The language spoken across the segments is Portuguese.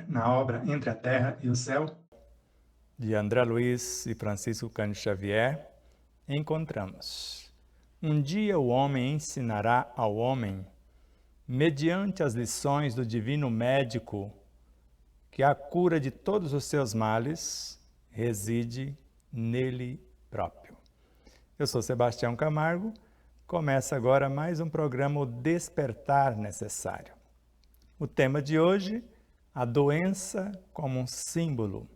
Na obra Entre a Terra e o Céu, de André Luiz e Francisco Cândido Xavier, encontramos: um dia o homem ensinará ao homem, mediante as lições do divino médico, que a cura de todos os seus males reside nele próprio. Eu sou Sebastião Camargo, começa agora mais um programa O Despertar Necessário. O tema de hoje, a doença como um símbolo.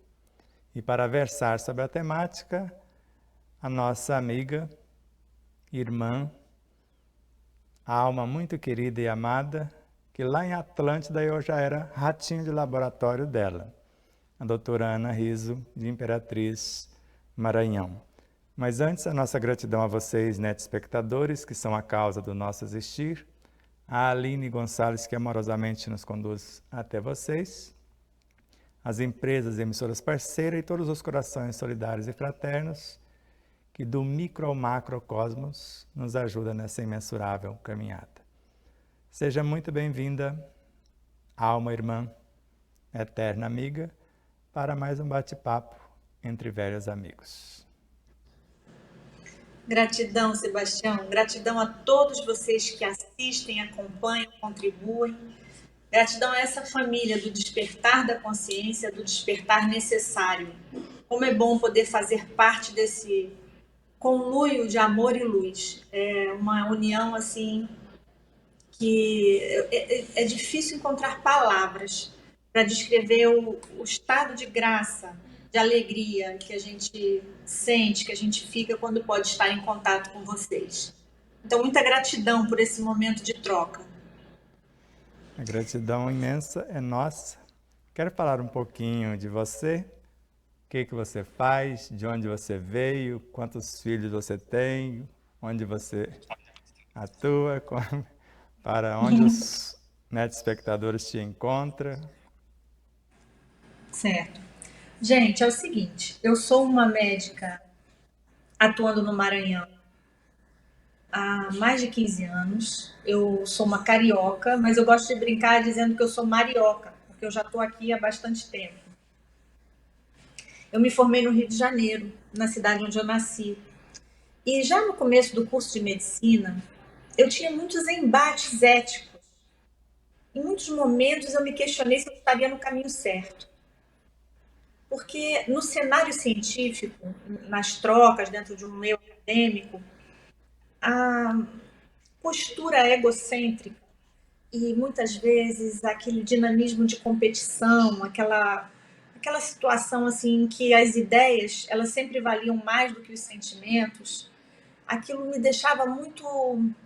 E para versar sobre a temática, a nossa amiga, irmã, a alma muito querida e amada, que lá em Atlântida eu já era ratinho de laboratório dela, a doutora Ana Riso, de Imperatriz, Maranhão. Mas antes, a nossa gratidão a vocês, espectadores, que são a causa do nosso existir, a Aline Gonçalves, que amorosamente nos conduz até vocês, as empresas e emissoras parceiras e todos os corações solidários e fraternos que do micro ao macrocosmos nos ajudam nessa imensurável caminhada. Seja muito bem-vinda, alma irmã, eterna amiga, para mais um bate-papo entre velhos amigos. Gratidão, Sebastião. Gratidão a todos vocês que assistem, acompanham, contribuem. Gratidão a essa família do despertar da consciência, do despertar necessário. Como é bom poder fazer parte desse conluio de amor e luz. É uma união assim que é difícil encontrar palavras para descrever o estado de graça, de alegria que a gente sente, que a gente fica quando pode estar em contato com vocês. Então, muita gratidão por esse momento de troca. A gratidão imensa é nossa. Quero falar um pouquinho de você, o que você faz, de onde você veio, quantos filhos você tem, onde você atua, para onde os espectadores te encontram. Certo. Gente, é o seguinte, eu sou uma médica atuando no Maranhão há mais de 15 anos. Eu sou uma carioca, mas eu gosto de brincar dizendo que eu sou marioca, porque eu já estou aqui há bastante tempo. Eu me formei no Rio de Janeiro, na cidade onde eu nasci. E já no começo do curso de medicina, eu tinha muitos embates éticos. Em muitos momentos eu me questionei se eu estaria no caminho certo. Porque no cenário científico, nas trocas dentro de um meio acadêmico, a postura egocêntrica e muitas vezes aquele dinamismo de competição, aquela situação assim em que as ideias elas sempre valiam mais do que os sentimentos, aquilo me deixava muito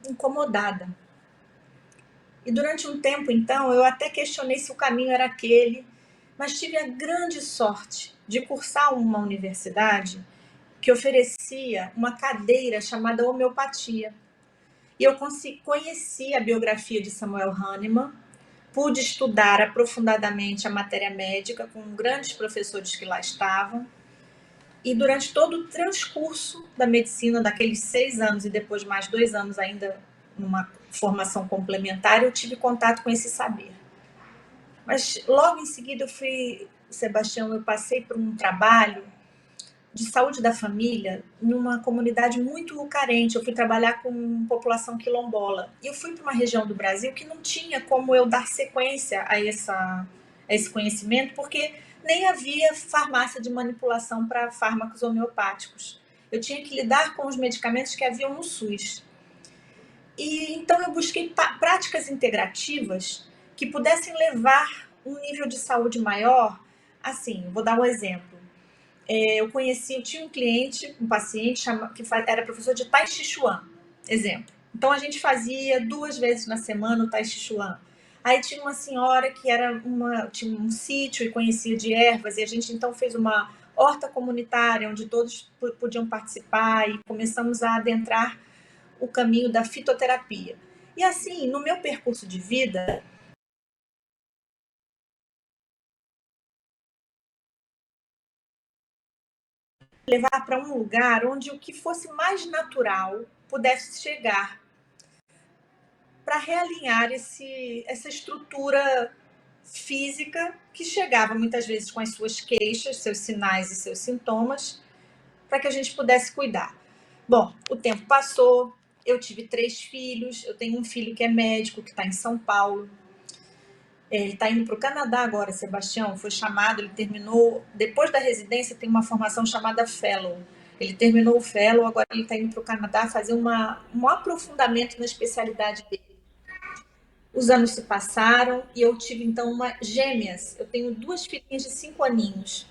incomodada. E durante um tempo, então, eu até questionei se o caminho era aquele, mas tive a grande sorte de cursar uma universidade que oferecia uma cadeira chamada homeopatia. E eu conheci a biografia de Samuel Hahnemann, pude estudar aprofundadamente a matéria médica com grandes professores que lá estavam, e durante todo o transcurso da medicina, daqueles 6 anos e depois mais 2 anos ainda numa formação complementar, eu tive contato com esse saber. Mas logo em seguida Sebastião, eu passei por um trabalho de saúde da família numa comunidade muito carente. Eu fui trabalhar com população quilombola. E eu fui para uma região do Brasil que não tinha como eu dar sequência a esse conhecimento, porque nem havia farmácia de manipulação para fármacos homeopáticos. Eu tinha que lidar com os medicamentos que haviam no SUS. E então eu busquei práticas integrativas que pudessem levar um nível de saúde maior. Assim, vou dar um exemplo. Eu tinha um cliente, um paciente que era professor de Tai Chi Chuan, exemplo. Então a gente fazia 2 vezes na semana o Tai Chi Chuan. Aí tinha uma senhora que tinha um sítio e conhecia de ervas, e a gente então fez uma horta comunitária onde todos podiam participar e começamos a adentrar o caminho da fitoterapia. E assim, no meu percurso de vida, levar para um lugar onde o que fosse mais natural pudesse chegar, para realinhar essa estrutura física que chegava muitas vezes com as suas queixas, seus sinais e seus sintomas, para que a gente pudesse cuidar. Bom, o tempo passou, eu tive 3 filhos, eu tenho um filho que é médico, que está em São Paulo. Ele está indo para o Canadá agora, Sebastião, foi chamado, ele terminou, depois da residência tem uma formação chamada Fellow. Ele terminou o Fellow, agora ele está indo para o Canadá fazer um aprofundamento na especialidade dele. Os anos se passaram e eu tive então gêmeas. Eu tenho 2 filhinhas de 5 aninhos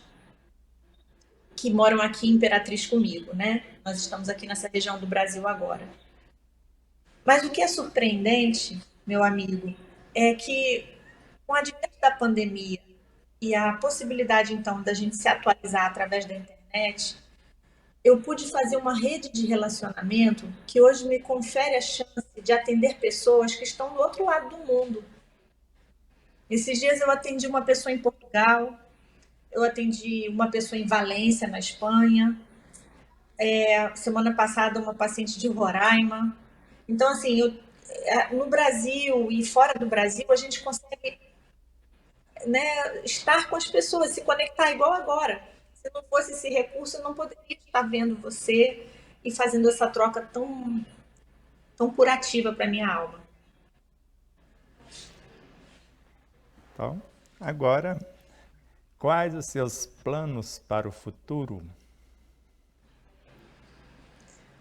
que moram aqui em Imperatriz comigo, né? Nós estamos aqui nessa região do Brasil agora. Mas o que é surpreendente, meu amigo, é que com o advento da pandemia e a possibilidade, então, da gente se atualizar através da internet, eu pude fazer uma rede de relacionamento que hoje me confere a chance de atender pessoas que estão do outro lado do mundo. Esses dias eu atendi uma pessoa em Portugal, eu atendi uma pessoa em Valência, na Espanha, semana passada uma paciente de Roraima. Então, assim, no Brasil e fora do Brasil, a gente consegue, né, estar com as pessoas, se conectar igual agora. Se não fosse esse recurso, eu não poderia estar vendo você e fazendo essa troca tão curativa para minha alma. Então, agora, quais os seus planos para o futuro?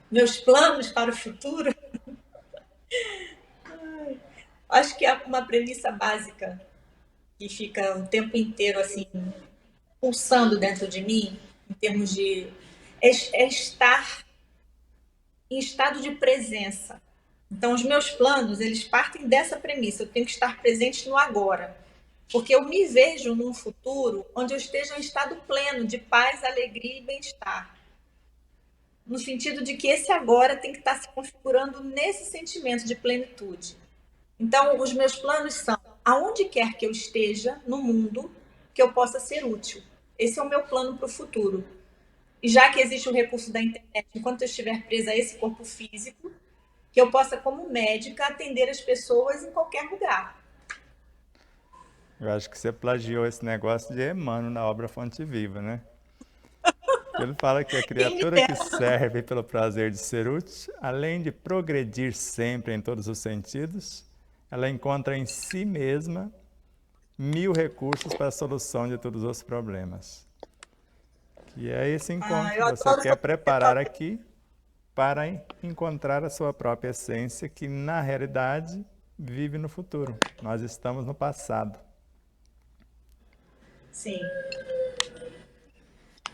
Meus planos para o futuro? Acho que é uma premissa básica que fica o tempo inteiro assim pulsando dentro de mim, em termos de estar em estado de presença. Então, os meus planos, eles partem dessa premissa, eu tenho que estar presente no agora, porque eu me vejo num futuro onde eu esteja em estado pleno de paz, alegria e bem-estar. No sentido de que esse agora tem que estar se configurando nesse sentimento de plenitude. Então, os meus planos são, aonde quer que eu esteja no mundo, que eu possa ser útil. Esse é o meu plano para o futuro. E já que existe o recurso da internet, enquanto eu estiver presa a esse corpo físico, que eu possa, como médica, atender as pessoas em qualquer lugar. Eu acho que você plagiou esse negócio de Emmanuel na obra Fonte Viva, né? Ele fala que a criatura que serve pelo prazer de ser útil, além de progredir sempre em todos os sentidos, ela encontra em si mesma 1000 recursos para a solução de todos os problemas. Que é esse encontro que você quer preparar aqui para encontrar a sua própria essência, que na realidade vive no futuro. Nós estamos no passado. Sim.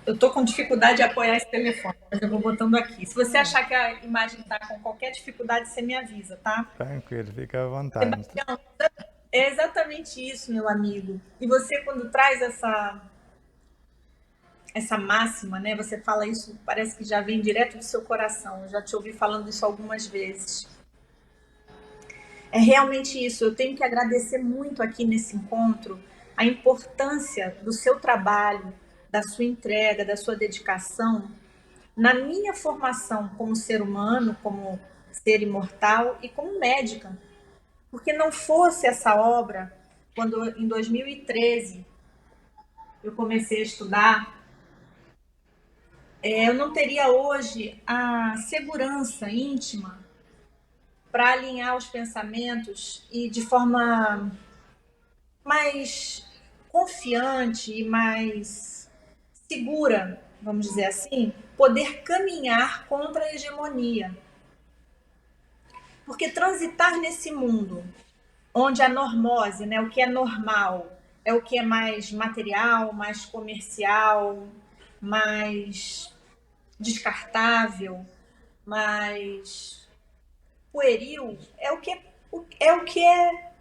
Eu estou com dificuldade de apoiar esse telefone, mas eu vou botando aqui. Se você achar que a imagem está com qualquer dificuldade, você me avisa, tá? Tranquilo, fica à vontade. Sebastião, é exatamente isso, meu amigo. E você, quando traz essa máxima, né? Você fala isso, parece que já vem direto do seu coração. Eu já te ouvi falando isso algumas vezes. É realmente isso. Eu tenho que agradecer muito aqui nesse encontro a importância do seu trabalho, da sua entrega, da sua dedicação na minha formação como ser humano, como ser imortal e como médica. Porque não fosse essa obra, quando em 2013 eu comecei a estudar, eu não teria hoje a segurança íntima para alinhar os pensamentos e de forma mais confiante e mais segura, vamos dizer assim, poder caminhar contra a hegemonia. Porque transitar nesse mundo onde a normose, né, o que é normal, é o que é mais material, mais comercial, mais descartável, mais pueril, é o que é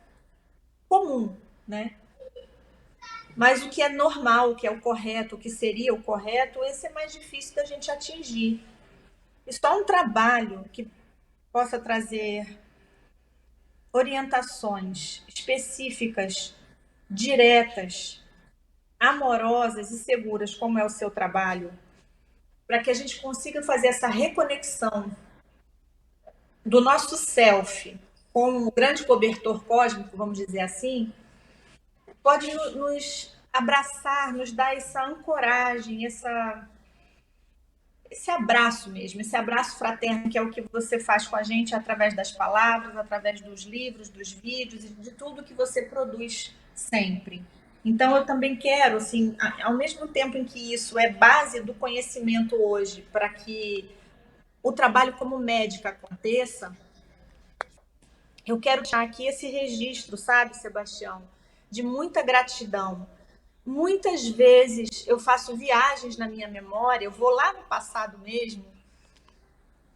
comum, né? Mas o que é normal, o que é o correto, o que seria o correto, esse é mais difícil da gente atingir. E só um trabalho que possa trazer orientações específicas, diretas, amorosas e seguras, como é o seu trabalho, para que a gente consiga fazer essa reconexão do nosso self com o grande cobertor cósmico, vamos dizer assim, pode nos abraçar, nos dar essa ancoragem, esse abraço mesmo, esse abraço fraterno, que é o que você faz com a gente através das palavras, através dos livros, dos vídeos e de tudo que você produz sempre. Então, eu também quero, assim, ao mesmo tempo em que isso é base do conhecimento hoje, para que o trabalho como médica aconteça, eu quero deixar aqui esse registro, sabe, Sebastião, de muita gratidão. Muitas vezes eu faço viagens na minha memória, eu vou lá no passado mesmo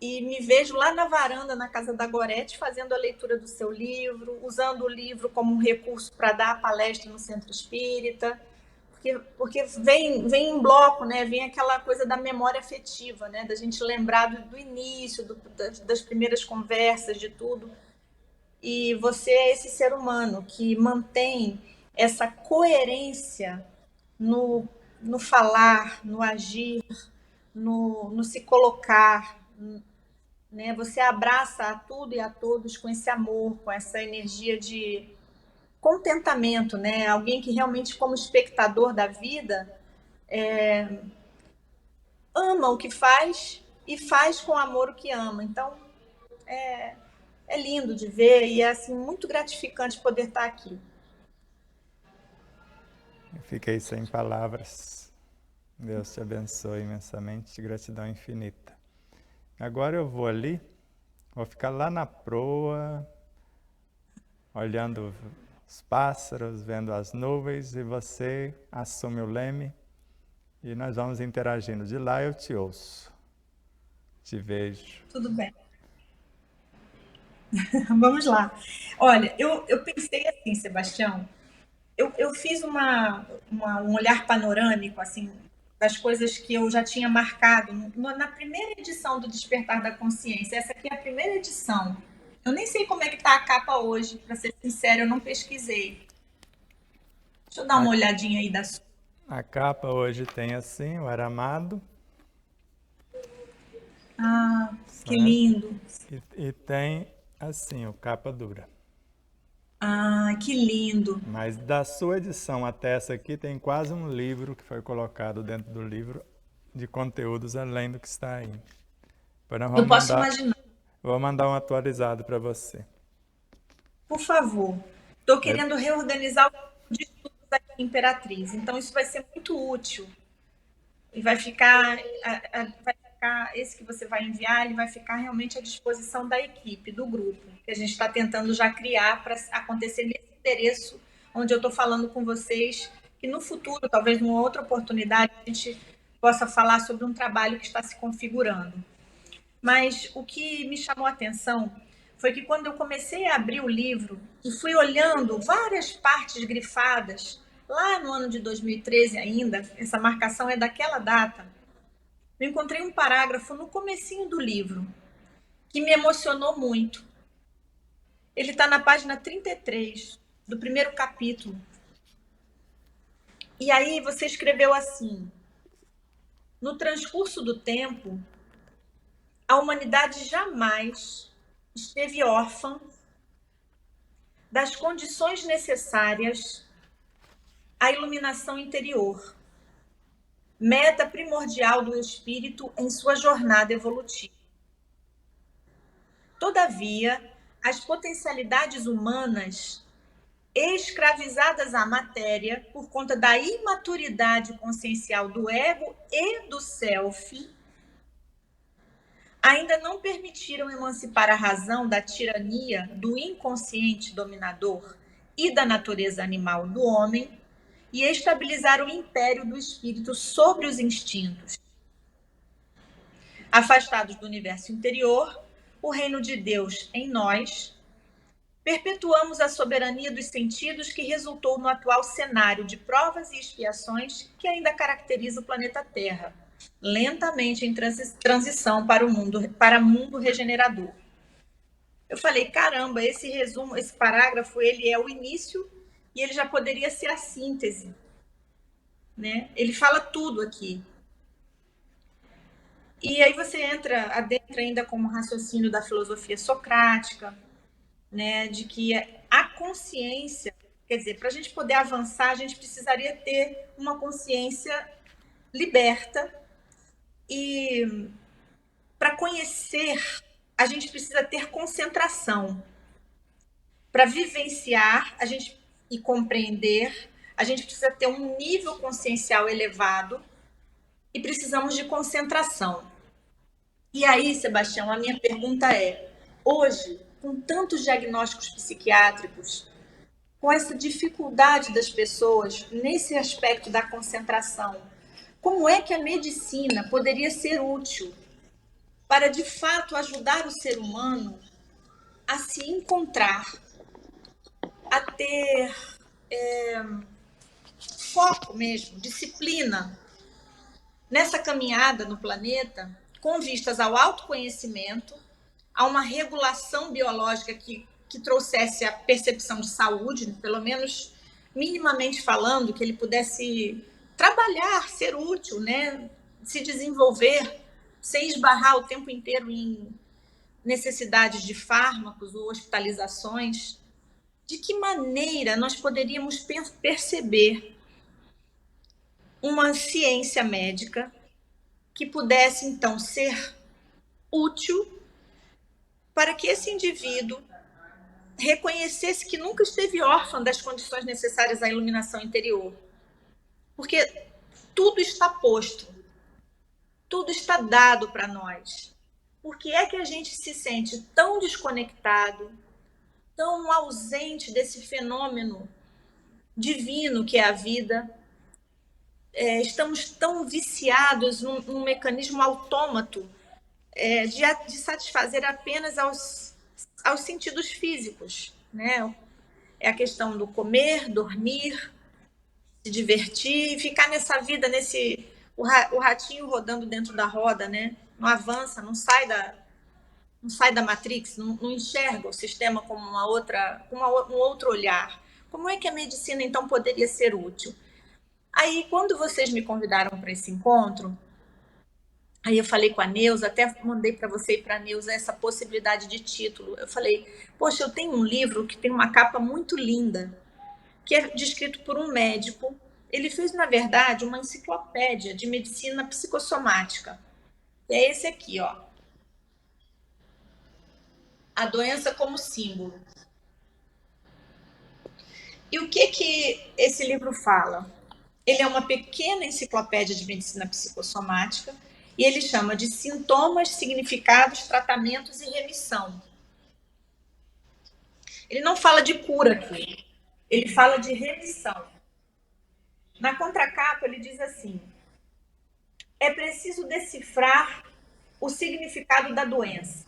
e me vejo lá na varanda, na casa da Gorete, fazendo a leitura do seu livro, usando o livro como um recurso para dar a palestra no Centro Espírita, porque vem em bloco, né? Vem aquela coisa da memória afetiva, né? Da gente lembrar do início, das primeiras conversas, de tudo. E você é esse ser humano que mantém essa coerência no falar, no agir, no se colocar, né? Você abraça a tudo e a todos com esse amor, com essa energia de contentamento, né? Alguém que realmente, como espectador da vida, ama o que faz e faz com amor o que ama. Então, é lindo de ver e é assim muito gratificante poder estar aqui. Eu fiquei sem palavras. Deus te abençoe imensamente, gratidão infinita. Agora eu vou ali, vou ficar lá na proa, olhando os pássaros, vendo as nuvens, e você assume o leme e nós vamos interagindo. De lá eu te ouço, te vejo. Tudo bem. Vamos lá. Olha, eu pensei assim, Sebastião, eu fiz um olhar panorâmico, assim, das coisas que eu já tinha marcado na primeira edição do Despertar da Consciência. Essa aqui é a primeira edição. Eu nem sei como é que está a capa hoje, para ser sincero, eu não pesquisei. Deixa eu dar uma olhadinha aí da sua. A capa hoje tem assim, o aramado. Ah, que Certo? lindo. E tem assim, o capa dura. Ah, que lindo. Mas da sua edição até essa aqui tem quase um livro que foi colocado dentro do livro de conteúdos além do que está aí. Eu posso imaginar. Vou mandar um atualizado para você. Por favor. Estou querendo reorganizar o de estudos aqui em Imperatriz. Então, isso vai ser muito útil. E vai ficar, esse que você vai enviar, ele vai ficar realmente à disposição da equipe, do grupo, que a gente está tentando já criar para acontecer nesse endereço onde eu estou falando com vocês, que no futuro, talvez numa outra oportunidade, a gente possa falar sobre um trabalho que está se configurando. Mas o que me chamou a atenção foi que quando eu comecei a abrir o livro e fui olhando várias partes grifadas, lá no ano de 2013 ainda, essa marcação é daquela data, eu encontrei um parágrafo no comecinho do livro que me emocionou muito. Ele está na página 33 do primeiro capítulo. E aí você escreveu assim: no transcurso do tempo, a humanidade jamais esteve órfã das condições necessárias à iluminação interior, meta primordial do espírito em sua jornada evolutiva. Todavia, as potencialidades humanas, escravizadas à matéria por conta da imaturidade consciencial do ego e do self, ainda não permitiram emancipar a razão da tirania do inconsciente dominador e da natureza animal do homem e estabilizar o império do espírito sobre os instintos. Afastados do universo interior, o reino de Deus em nós, perpetuamos a soberania dos sentidos que resultou no atual cenário de provas e expiações que ainda caracteriza o planeta Terra, lentamente em transição para mundo regenerador. Eu falei, caramba, esse resumo, esse parágrafo, ele é o início e ele já poderia ser a síntese, né? Ele fala tudo aqui. E aí você adentra ainda como raciocínio da filosofia socrática, né, de que a consciência, quer dizer, para a gente poder avançar, a gente precisaria ter uma consciência liberta, e para conhecer, a gente precisa ter concentração. Para vivenciar e compreender, a gente precisa ter um nível consciencial elevado e precisamos de concentração. E aí, Sebastião, a minha pergunta é: hoje, com tantos diagnósticos psiquiátricos, com essa dificuldade das pessoas nesse aspecto da concentração, como é que a medicina poderia ser útil para, de fato, ajudar o ser humano a se encontrar, a ter foco mesmo, disciplina nessa caminhada no planeta, com vistas ao autoconhecimento, a uma regulação biológica que trouxesse a percepção de saúde, pelo menos minimamente falando, que ele pudesse trabalhar, ser útil, né? Se desenvolver, sem esbarrar o tempo inteiro em necessidades de fármacos ou hospitalizações. De que maneira nós poderíamos perceber uma ciência médica que pudesse, então, ser útil para que esse indivíduo reconhecesse que nunca esteve órfão das condições necessárias à iluminação interior? Porque tudo está posto, tudo está dado para nós. Por que é que a gente se sente tão desconectado, tão ausente desse fenômeno divino que é a vida? Estamos tão viciados num mecanismo autômato de satisfazer apenas aos sentidos físicos, né? É a questão do comer, dormir, se divertir e ficar nessa vida, o ratinho rodando dentro da roda, né? Não avança, não sai da Matrix, não enxerga o sistema como um outro olhar. Como é que a medicina, então, poderia ser útil? Aí, quando vocês me convidaram para esse encontro, aí eu falei com a Neuza, até mandei para você e para a Neuza essa possibilidade de título. Eu falei, poxa, eu tenho um livro que tem uma capa muito linda, que é descrito por um médico. Ele fez, na verdade, uma enciclopédia de medicina psicossomática. E é esse aqui, ó. A doença como símbolo. E o que esse livro fala? Ele é uma pequena enciclopédia de medicina psicossomática e ele chama de sintomas, significados, tratamentos e remissão. Ele não fala de cura aqui, ele fala de remissão. Na contracapa ele diz assim: é preciso decifrar o significado da doença,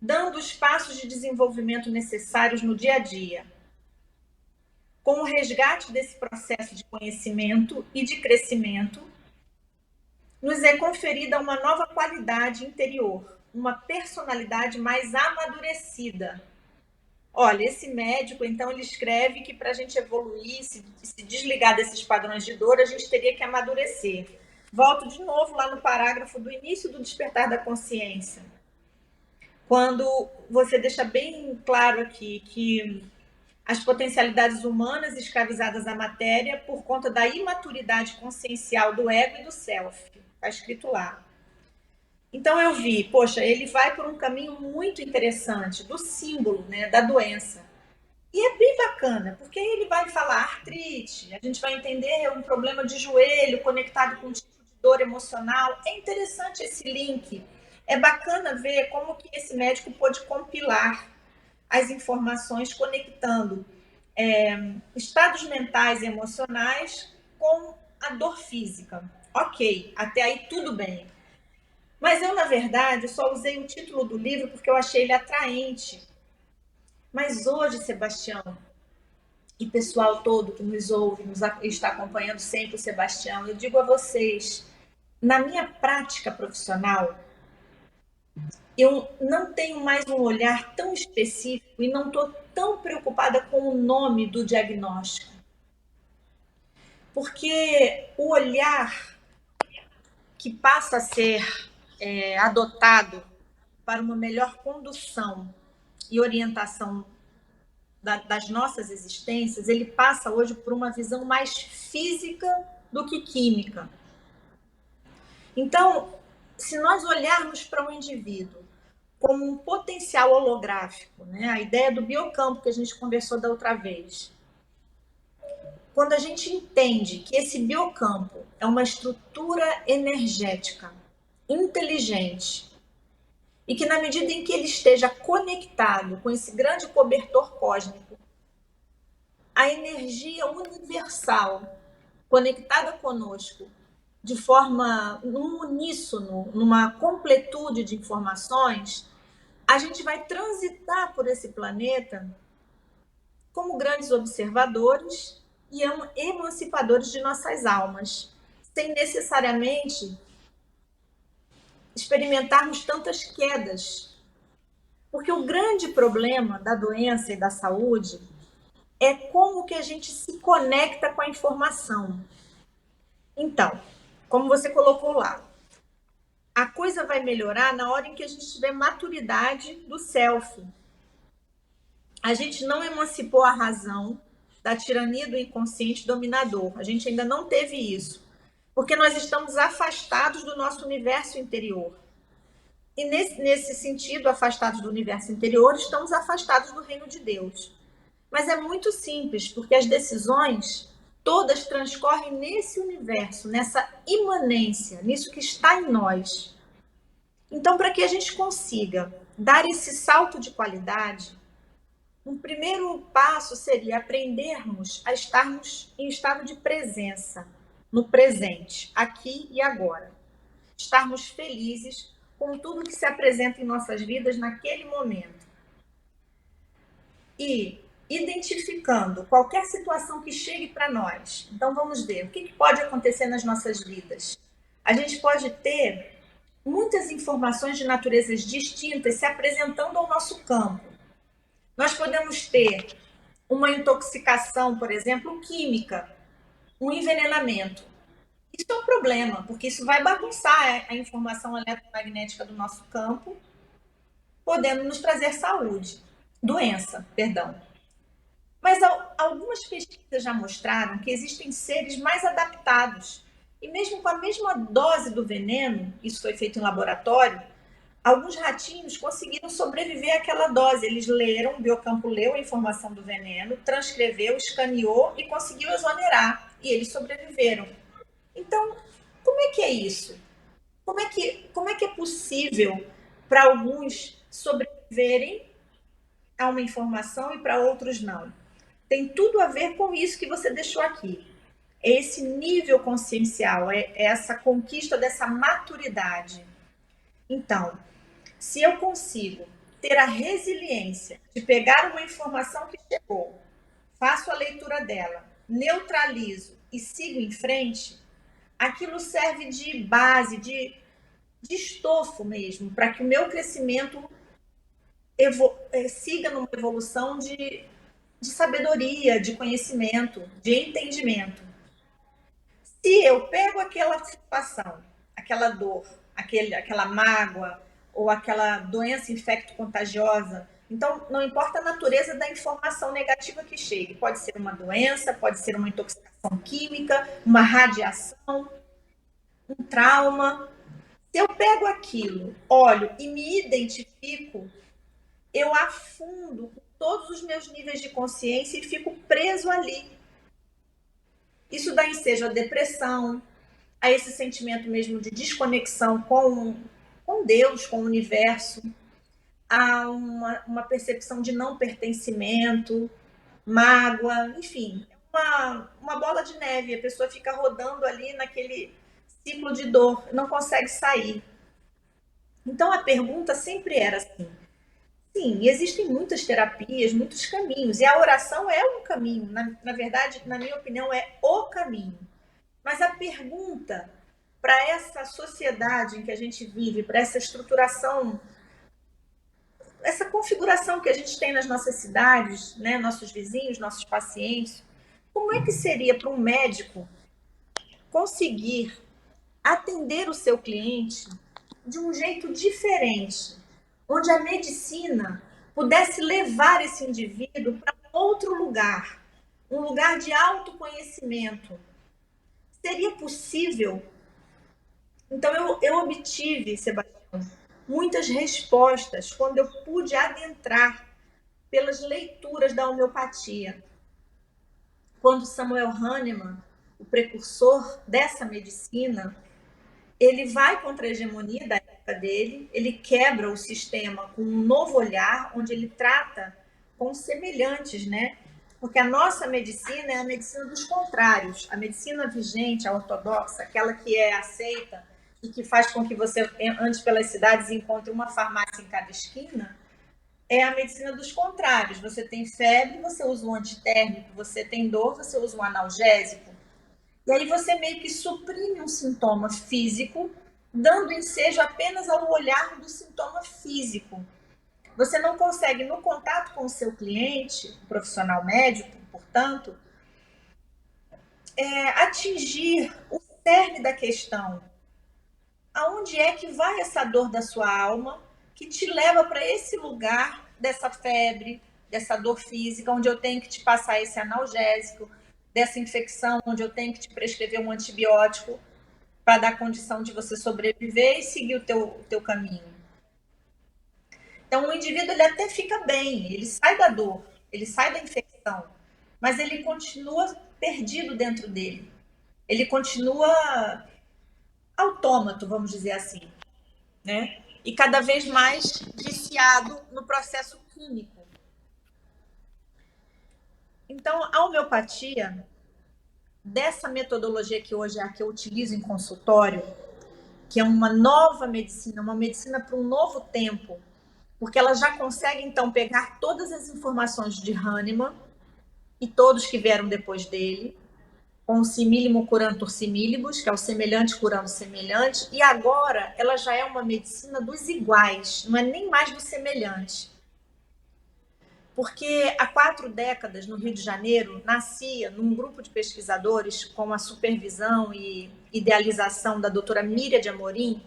dando os passos de desenvolvimento necessários no dia a dia. Com o resgate desse processo de conhecimento e de crescimento, nos é conferida uma nova qualidade interior, uma personalidade mais amadurecida. Olha, esse médico, então, ele escreve que para a gente evoluir, se desligar desses padrões de dor, a gente teria que amadurecer. Volto de novo lá no parágrafo do início do Despertar da Consciência, quando você deixa bem claro aqui que as potencialidades humanas escravizadas à matéria por conta da imaturidade consciencial do ego e do self. Está escrito lá. Então eu vi, poxa, ele vai por um caminho muito interessante do símbolo, né, da doença. E é bem bacana, porque ele vai falar artrite, a gente vai entender um problema de joelho conectado com um tipo de dor emocional. É interessante esse link. É bacana ver como que esse médico pôde compilar as informações conectando estados mentais e emocionais com a dor física. Ok, até aí tudo bem. Mas eu, na verdade, só usei o título do livro porque eu achei ele atraente. Mas hoje, Sebastião, e pessoal todo que nos ouve, está acompanhando sempre o Sebastião, eu digo a vocês, na minha prática profissional, eu não tenho mais um olhar tão específico e não estou tão preocupada com o nome do diagnóstico. Porque o olhar que passa a ser adotado para uma melhor condução e orientação das nossas existências, ele passa hoje por uma visão mais física do que química. Então, se nós olharmos para um indivíduo como um potencial holográfico, né, a ideia do biocampo que a gente conversou da outra vez, quando a gente entende que esse biocampo é uma estrutura energética inteligente e que, na medida em que ele esteja conectado com esse grande cobertor cósmico, a energia universal conectada conosco de forma num uníssono, numa completude de informações, a gente vai transitar por esse planeta como grandes observadores e emancipadores de nossas almas, sem necessariamente experimentarmos tantas quedas. Porque o grande problema da doença e da saúde é como que a gente se conecta com a informação. Então, como você colocou lá, a coisa vai melhorar na hora em que a gente tiver maturidade do self. A gente não emancipou a razão da tirania do inconsciente dominador. A gente ainda não teve isso. Porque nós estamos afastados do nosso universo interior. E nesse sentido, afastados do universo interior, estamos afastados do reino de Deus. Mas é muito simples, porque as decisões todas transcorrem nesse universo, nessa imanência, nisso que está em nós. Então, para que a gente consiga dar esse salto de qualidade, um primeiro passo seria aprendermos a estarmos em estado de presença, no presente, aqui e agora. Estarmos felizes com tudo que se apresenta em nossas vidas naquele momento. E identificando qualquer situação que chegue para nós. Então, vamos ver, o que pode acontecer nas nossas vidas? A gente pode ter muitas informações de naturezas distintas se apresentando ao nosso campo. Nós podemos ter uma intoxicação, por exemplo, química, um envenenamento. Isso é um problema, porque isso vai bagunçar a informação eletromagnética do nosso campo, podendo nos trazer doença. Mas algumas pesquisas já mostraram que existem seres mais adaptados. E mesmo com a mesma dose do veneno, isso foi feito em laboratório, alguns ratinhos conseguiram sobreviver àquela dose. Eles leram, o biocampo leu a informação do veneno, transcreveu, escaneou e conseguiu exonerar. E eles sobreviveram. Então, como é que é isso? Como é que é possível para alguns sobreviverem a uma informação e para outros não? Tem tudo a ver com isso que você deixou aqui. É esse nível consciencial, é essa conquista dessa maturidade. Então, se eu consigo ter a resiliência de pegar uma informação que chegou, faço a leitura dela, neutralizo e sigo em frente, aquilo serve de base, de estofo mesmo, para que o meu crescimento siga numa evolução de sabedoria, de conhecimento, de entendimento. Se eu pego aquela situação, aquela dor, aquela mágoa ou aquela doença infecto-contagiosa, então não importa a natureza da informação negativa que chegue, pode ser uma doença, pode ser uma intoxicação química, uma radiação, um trauma. Se eu pego aquilo, olho e me identifico, eu afundo todos os meus níveis de consciência e fico preso ali. Isso dá ensejo à depressão, a esse sentimento mesmo de desconexão com Deus, com o universo, a uma percepção de não pertencimento, mágoa, enfim, uma bola de neve. A pessoa fica rodando ali naquele ciclo de dor, não consegue sair. Então a pergunta sempre era assim, sim, existem muitas terapias, muitos caminhos, e a oração é um caminho, na verdade, na minha opinião, é o caminho. Mas a pergunta para essa sociedade em que a gente vive, para essa estruturação, essa configuração que a gente tem nas nossas cidades, né, nossos vizinhos, nossos pacientes, como é que seria para um médico conseguir atender o seu cliente de um jeito diferente, onde a medicina pudesse levar esse indivíduo para outro lugar, um lugar de autoconhecimento. Seria possível? Então, eu obtive, Sebastião, muitas respostas quando eu pude adentrar pelas leituras da homeopatia. Quando Samuel Hahnemann, o precursor dessa medicina, ele vai contra a hegemonia da época dele, ele quebra o sistema com um novo olhar, onde ele trata com semelhantes, né? Porque a nossa medicina é a medicina dos contrários. A medicina vigente, a ortodoxa, aquela que é aceita e que faz com que você ande pelas cidades e encontre uma farmácia em cada esquina, é a medicina dos contrários. Você tem febre, você usa um antitérmico, você tem dor, você usa um analgésico. E aí você meio que suprime um sintoma físico, dando ensejo apenas ao olhar do sintoma físico. Você não consegue, no contato com o seu cliente, o profissional médico, portanto, atingir o cerne da questão. Aonde é que vai essa dor da sua alma que te leva para esse lugar dessa febre, dessa dor física, onde eu tenho que te passar esse analgésico, dessa infecção, onde eu tenho que te prescrever um antibiótico para dar condição de você sobreviver e seguir o teu caminho. Então, o indivíduo ele até fica bem, ele sai da dor, ele sai da infecção, mas ele continua perdido dentro dele. Ele continua autômato, vamos dizer assim, né? E cada vez mais viciado no processo químico. Então, a homeopatia, dessa metodologia que hoje é a que eu utilizo em consultório, que é uma nova medicina, uma medicina para um novo tempo, porque ela já consegue, então, pegar todas as informações de Hahnemann e todos que vieram depois dele, com o simílimo curantur simílibus, que é o semelhante curando semelhante, e agora ela já é uma medicina dos iguais, não é nem mais do semelhante. Porque há 4 décadas, no Rio de Janeiro, nascia num grupo de pesquisadores com a supervisão e idealização da doutora Míria de Amorim,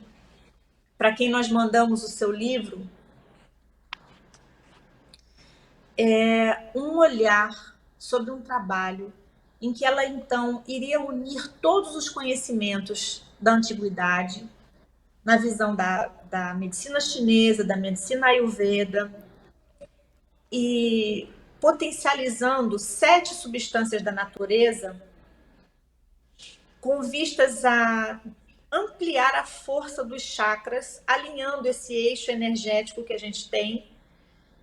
para quem nós mandamos o seu livro, um olhar sobre um trabalho em que ela, então, iria unir todos os conhecimentos da antiguidade, na visão da medicina chinesa, da medicina ayurveda, e potencializando 7 substâncias da natureza com vistas a ampliar a força dos chakras, alinhando esse eixo energético que a gente tem,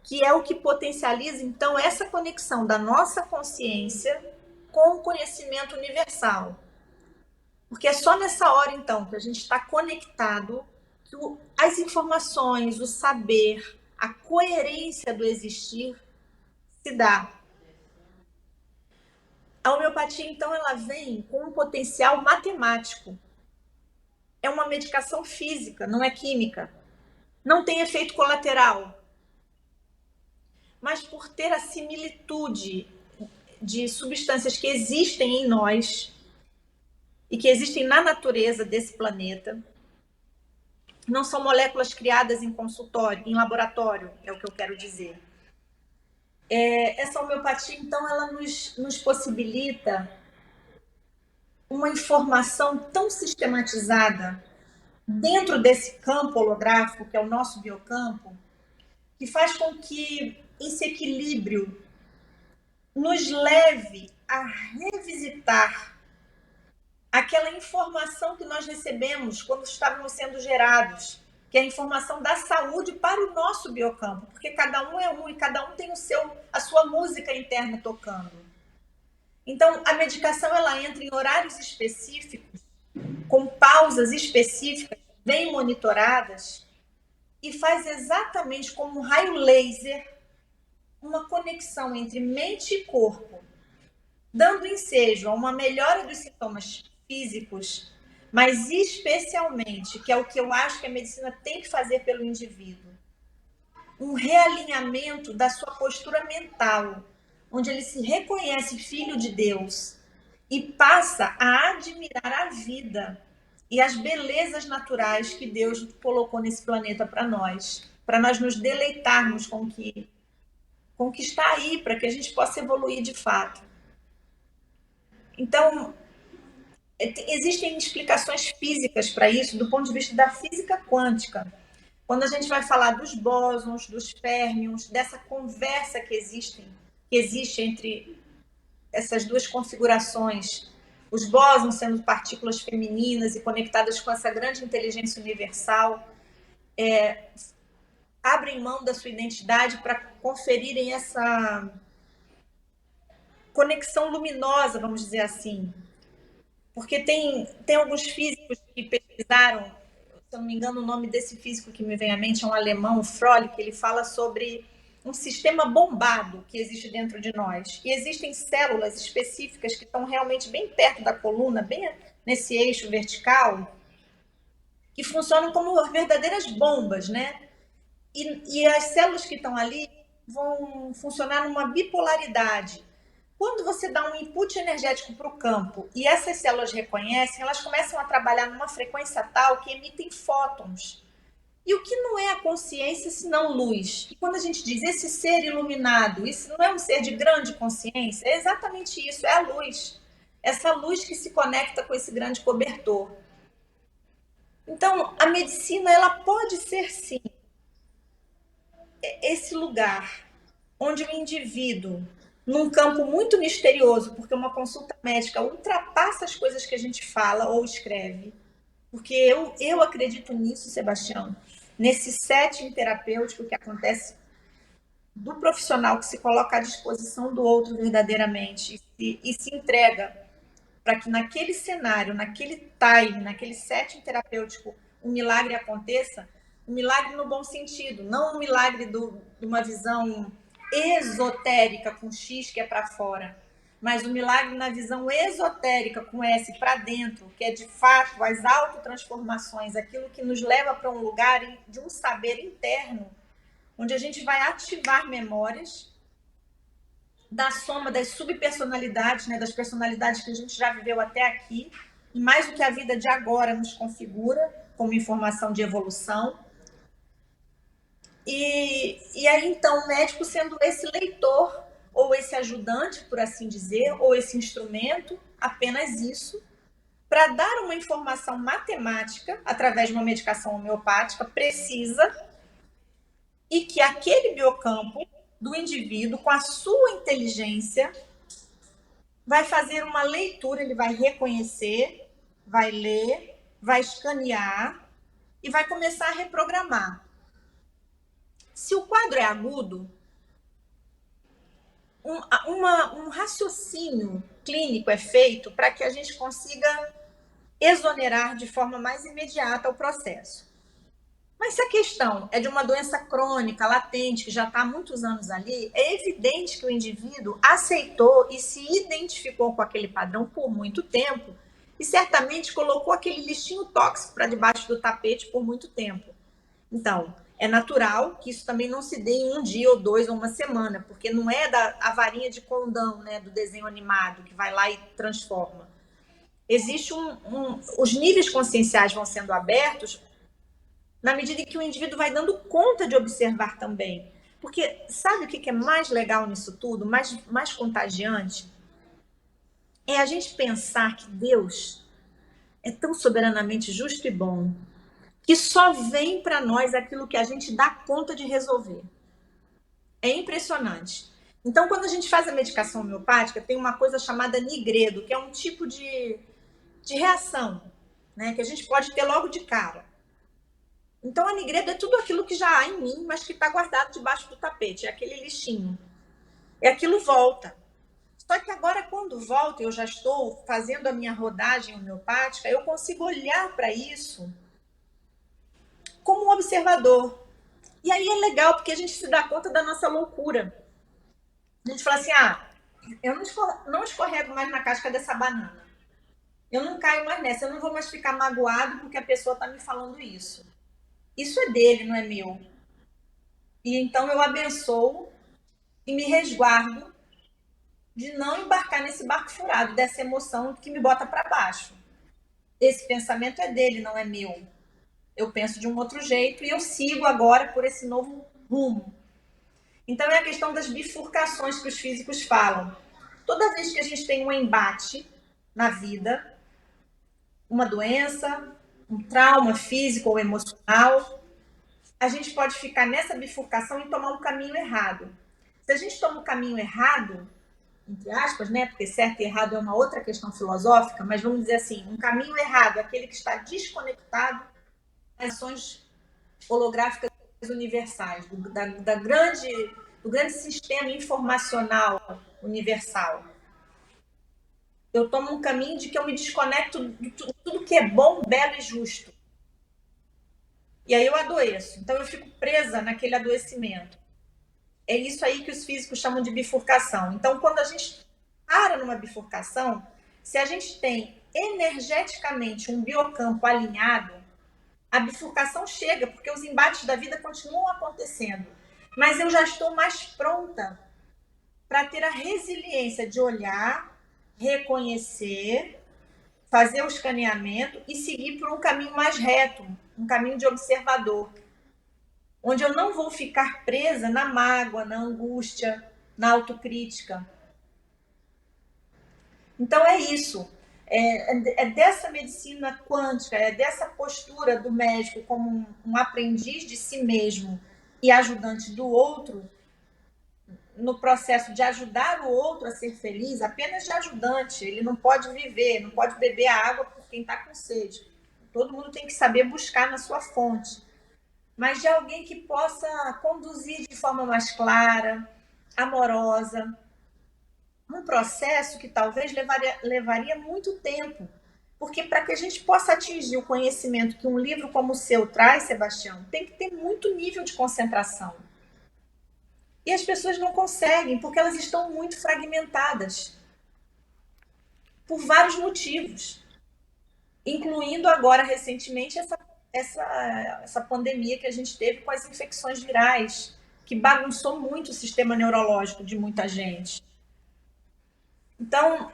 que é o que potencializa, então, essa conexão da nossa consciência com o conhecimento universal. Porque é só nessa hora, então, que a gente está conectado, que as informações, o saber, a coerência do existir se dá. A homeopatia, então, ela vem com um potencial matemático. É uma medicação física, não é química. Não tem efeito colateral. Mas por ter a similitude de substâncias que existem em nós e que existem na natureza desse planeta, não são moléculas criadas em consultório, em laboratório, é o que eu quero dizer. Essa homeopatia, então, ela nos possibilita uma informação tão sistematizada dentro desse campo holográfico, que é o nosso biocampo, que faz com que esse equilíbrio nos leve a revisitar aquela informação que nós recebemos quando estávamos sendo gerados, que é a informação da saúde para o nosso biocampo, porque cada um é um e cada um tem a sua música interna tocando. Então, a medicação ela entra em horários específicos, com pausas específicas, bem monitoradas, e faz exatamente como um raio laser uma conexão entre mente e corpo, dando ensejo a uma melhora dos sintomas físicos, mas especialmente, que é o que eu acho que a medicina tem que fazer pelo indivíduo, um realinhamento da sua postura mental, onde ele se reconhece filho de Deus e passa a admirar a vida e as belezas naturais que Deus colocou nesse planeta para nós nos deleitarmos com o que está aí, para que a gente possa evoluir de fato. Então, existem explicações físicas para isso do ponto de vista da física quântica. Quando a gente vai falar dos bósons, dos férmions, dessa conversa que existe entre essas duas configurações, os bósons sendo partículas femininas e conectadas com essa grande inteligência universal, abrem mão da sua identidade para conferirem essa conexão luminosa, vamos dizer assim. Porque tem alguns físicos que pesquisaram, se eu não me engano, o nome desse físico que me vem à mente é um alemão, o Froelich, que ele fala sobre um sistema bombado que existe dentro de nós. E existem células específicas que estão realmente bem perto da coluna, bem nesse eixo vertical, que funcionam como verdadeiras bombas, né? E as células que estão ali vão funcionar numa bipolaridade. Quando você dá um input energético para o campo e essas células reconhecem, elas começam a trabalhar numa frequência tal que emitem fótons. E o que não é a consciência senão luz? E quando a gente diz esse ser iluminado, isso não é um ser de grande consciência? É exatamente isso, é a luz. Essa luz que se conecta com esse grande cobertor. Então, a medicina, ela pode ser, sim, esse lugar onde o indivíduo, num campo muito misterioso, porque uma consulta médica ultrapassa as coisas que a gente fala ou escreve, porque eu acredito nisso, Sebastião, nesse setting terapêutico que acontece do profissional que se coloca à disposição do outro verdadeiramente e se entrega para que naquele cenário, naquele time, naquele setting terapêutico, um milagre aconteça, um milagre no bom sentido, não um milagre de uma visão esotérica com X que é para fora, mas um milagre na visão esotérica com S para dentro, que é de fato as autotransformações, aquilo que nos leva para um lugar de um saber interno, onde a gente vai ativar memórias da soma das subpersonalidades, né, das personalidades que a gente já viveu até aqui, e mais o que a vida de agora nos configura como informação de evolução. E aí, então, o médico sendo esse leitor, ou esse ajudante, por assim dizer, ou esse instrumento, apenas isso, para dar uma informação matemática, através de uma medicação homeopática, precisa, e que aquele biocampo do indivíduo, com a sua inteligência, vai fazer uma leitura, ele vai reconhecer, vai ler, vai escanear e vai começar a reprogramar. Se o quadro é agudo, um raciocínio clínico é feito para que a gente consiga exonerar de forma mais imediata o processo. Mas se a questão é de uma doença crônica, latente, que já está há muitos anos ali, é evidente que o indivíduo aceitou e se identificou com aquele padrão por muito tempo e certamente colocou aquele lixinho tóxico para debaixo do tapete por muito tempo. Então, é natural que isso também não se dê em um dia ou dois ou uma semana, porque não é a varinha de condão, né, do desenho animado que vai lá e transforma. Existe os níveis conscienciais vão sendo abertos na medida em que o indivíduo vai dando conta de observar também. Porque sabe o que é mais legal nisso tudo, mais contagiante? É a gente pensar que Deus é tão soberanamente justo e bom que só vem para nós aquilo que a gente dá conta de resolver. É impressionante. Então, quando a gente faz a medicação homeopática, tem uma coisa chamada nigredo, que é um tipo de reação, né, que a gente pode ter logo de cara. Então, a nigredo é tudo aquilo que já há em mim, mas que está guardado debaixo do tapete. É aquele lixinho. E aquilo volta. Só que agora, quando volta, eu já estou fazendo a minha rodagem homeopática, eu consigo olhar para isso como um observador. E aí é legal, porque a gente se dá conta da nossa loucura. A gente fala assim, eu não escorrego mais na casca dessa banana. Eu não caio mais nessa, eu não vou mais ficar magoado porque a pessoa está me falando isso. Isso é dele, não é meu. E então eu abençoo e me resguardo de não embarcar nesse barco furado, dessa emoção que me bota para baixo. esse pensamento é dele, não é meu. Eu penso de um outro jeito e eu sigo agora por esse novo rumo. Então é a questão das bifurcações que os físicos falam. Toda vez que a gente tem um embate na vida, uma doença, um trauma físico ou emocional, a gente pode ficar nessa bifurcação e tomar um caminho errado. Se a gente toma um caminho errado, entre aspas, né? Porque certo e errado é uma outra questão filosófica, mas vamos dizer assim, um caminho errado, aquele que está desconectado das ações holográficas universais, do grande sistema informacional universal. Eu tomo um caminho de que eu me desconecto de tudo que é bom, belo e justo. E aí eu adoeço. Então eu fico presa naquele adoecimento. É isso aí que os físicos chamam de bifurcação. Então, quando a gente para numa bifurcação, se a gente tem energeticamente um biocampo alinhado, a bifurcação chega, porque os embates da vida continuam acontecendo. Mas eu já estou mais pronta para ter a resiliência de olhar, reconhecer, fazer o escaneamento e seguir por um caminho mais reto, um caminho de observador, onde eu não vou ficar presa na mágoa, na angústia, na autocrítica. Então é isso. É dessa medicina quântica, é dessa postura do médico como um aprendiz de si mesmo e ajudante do outro, no processo de ajudar o outro a ser feliz, apenas de ajudante. Ele não pode viver, não pode beber a água por quem está com sede. Todo mundo tem que saber buscar na sua fonte. Mas de alguém que possa conduzir de forma mais clara, amorosa, um processo que talvez levaria muito tempo. Porque para que a gente possa atingir o conhecimento que um livro como o seu traz, Sebastião, tem que ter muito nível de concentração. E as pessoas não conseguem, porque elas estão muito fragmentadas. Por vários motivos. Incluindo agora, recentemente, essa pandemia que a gente teve com as infecções virais, que bagunçou muito o sistema neurológico de muita gente. Então,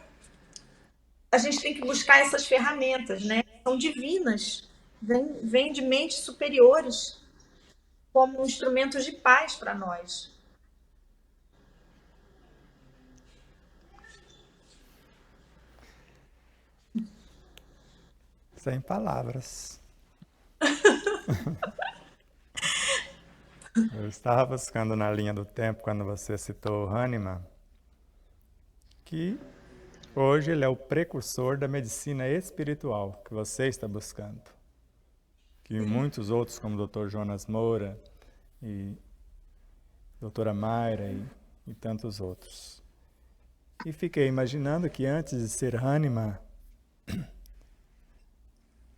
a gente tem que buscar essas ferramentas, né? São divinas, vêm de mentes superiores, como instrumentos de paz para nós. Sem palavras. Eu estava buscando na linha do tempo, quando você citou Hahnemann, que hoje ele é o precursor da medicina espiritual que você está buscando. Que muitos outros, como o Dr. Jonas Moura e doutora Mayra e tantos outros. E fiquei imaginando que antes de ser Hahnemann,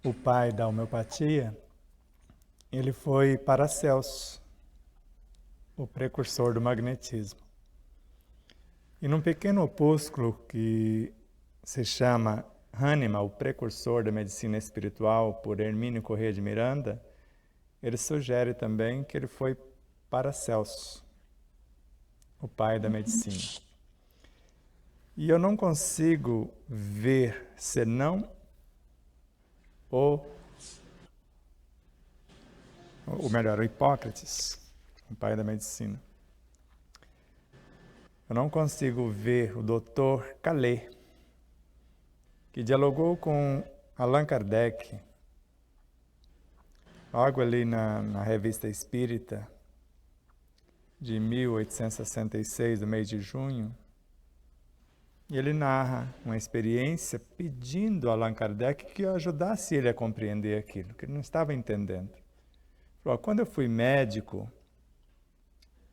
o pai da homeopatia, ele foi Paracelso, o precursor do magnetismo. E num pequeno opúsculo que se chama Hahnemann, o precursor da medicina espiritual, por Hermínio Corrêa de Miranda, ele sugere também que ele foi Paracelso, o pai da medicina. E eu não consigo ver senão o Hipócrates, o pai da medicina. Eu não consigo ver o Dr. Calais, que dialogou com Allan Kardec, logo ali na Revista Espírita, de 1866, do mês de junho, e ele narra uma experiência pedindo a Allan Kardec que eu ajudasse ele a compreender aquilo, que ele não estava entendendo. Falou, quando eu fui médico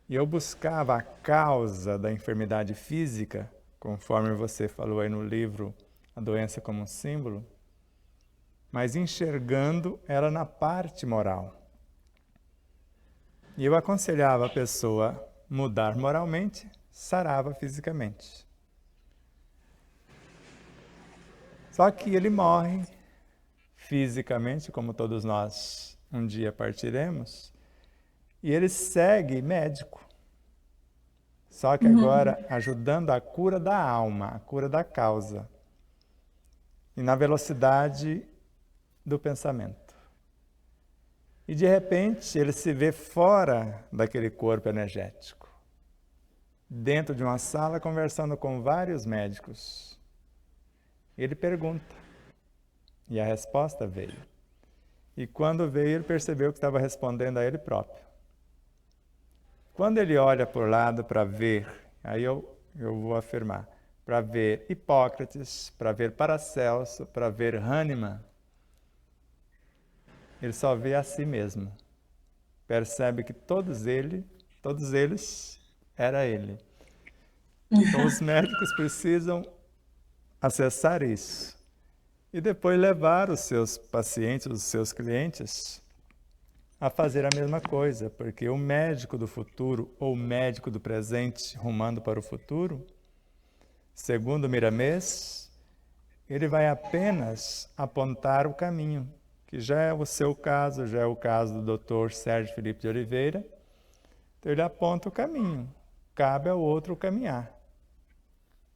e eu buscava a causa da enfermidade física, conforme você falou aí no livro A Doença como um Símbolo, mas enxergando ela na parte moral. E eu aconselhava a pessoa mudar moralmente, sarava fisicamente. Só que ele morre fisicamente, como todos nós um dia partiremos, e ele segue médico. Só que agora ajudando a cura da alma, a cura da causa. E na velocidade do pensamento. E de repente ele se vê fora daquele corpo energético, dentro de uma sala conversando com vários médicos. Ele pergunta, e a resposta veio. E quando veio, ele percebeu que estava respondendo a ele próprio. Quando ele olha por lado para ver, aí eu vou afirmar, para ver Hipócrates, para ver Paracelso, para ver Hahnemann, ele só vê a si mesmo. Percebe que todos eles, era ele. Então os médicos precisam acessar isso. E depois levar os seus pacientes, os seus clientes, a fazer a mesma coisa, porque o médico do futuro ou o médico do presente rumando para o futuro, segundo Miramês, ele vai apenas apontar o caminho, que já é o seu caso, já é o caso do Dr. Sérgio Felipe de Oliveira. Então ele aponta o caminho, cabe ao outro caminhar.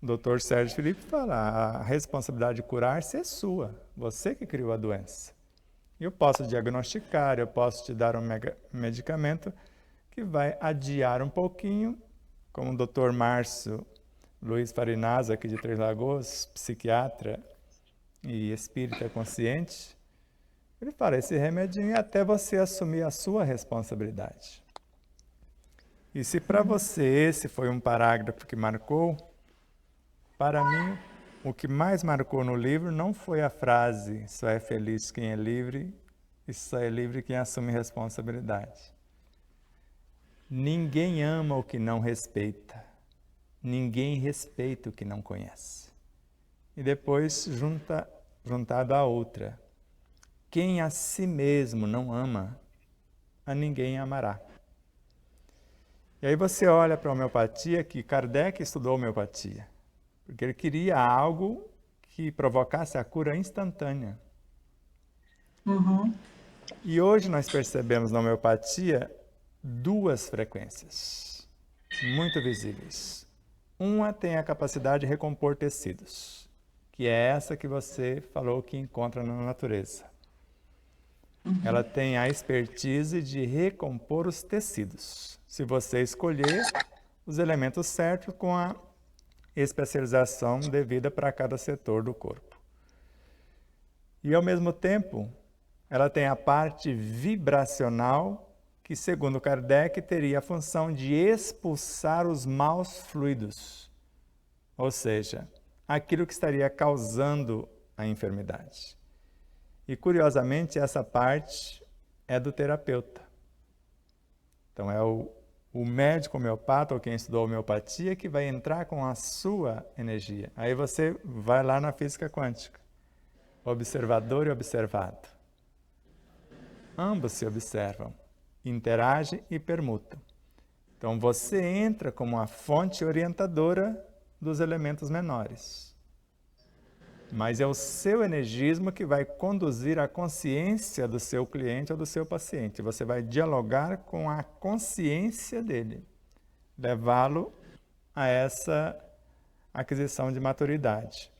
O Dr. Sérgio Felipe fala, a responsabilidade de curar-se é sua, você que criou a doença. Eu posso diagnosticar, eu posso te dar um medicamento que vai adiar um pouquinho, como o Dr. Márcio Luiz Farinazzo, aqui de Três Lagoas, psiquiatra e espírita consciente, ele fala, esse remedinho é até você assumir a sua responsabilidade. E se para você esse foi um parágrafo que marcou, para mim, o que mais marcou no livro não foi a frase só é feliz quem é livre e só é livre quem assume responsabilidade. Ninguém ama o que não respeita. Ninguém respeita o que não conhece. E depois, juntado à outra. Quem a si mesmo não ama, a ninguém amará. E aí você olha para a homeopatia, que Kardec estudou homeopatia, porque ele queria algo que provocasse a cura instantânea. E hoje nós percebemos na homeopatia duas frequências muito visíveis. Uma tem a capacidade de recompor tecidos, que é essa que você falou que encontra na natureza. Ela tem a expertise de recompor os tecidos, se você escolher os elementos certos com a especialização devida para cada setor do corpo. E, ao mesmo tempo, ela tem a parte vibracional, que, segundo Kardec, teria a função de expulsar os maus fluidos, ou seja, aquilo que estaria causando a enfermidade. E, curiosamente, essa parte é do terapeuta. Então, é o médico homeopata ou quem estudou homeopatia que vai entrar com a sua energia. Aí você vai lá na física quântica. Observador e observado. Ambos se observam, interagem e permutam. Então você entra como a fonte orientadora dos elementos menores. Mas é o seu energismo que vai conduzir a consciência do seu cliente ou do seu paciente. Você vai dialogar com a consciência dele, levá-lo a essa aquisição de maturidade.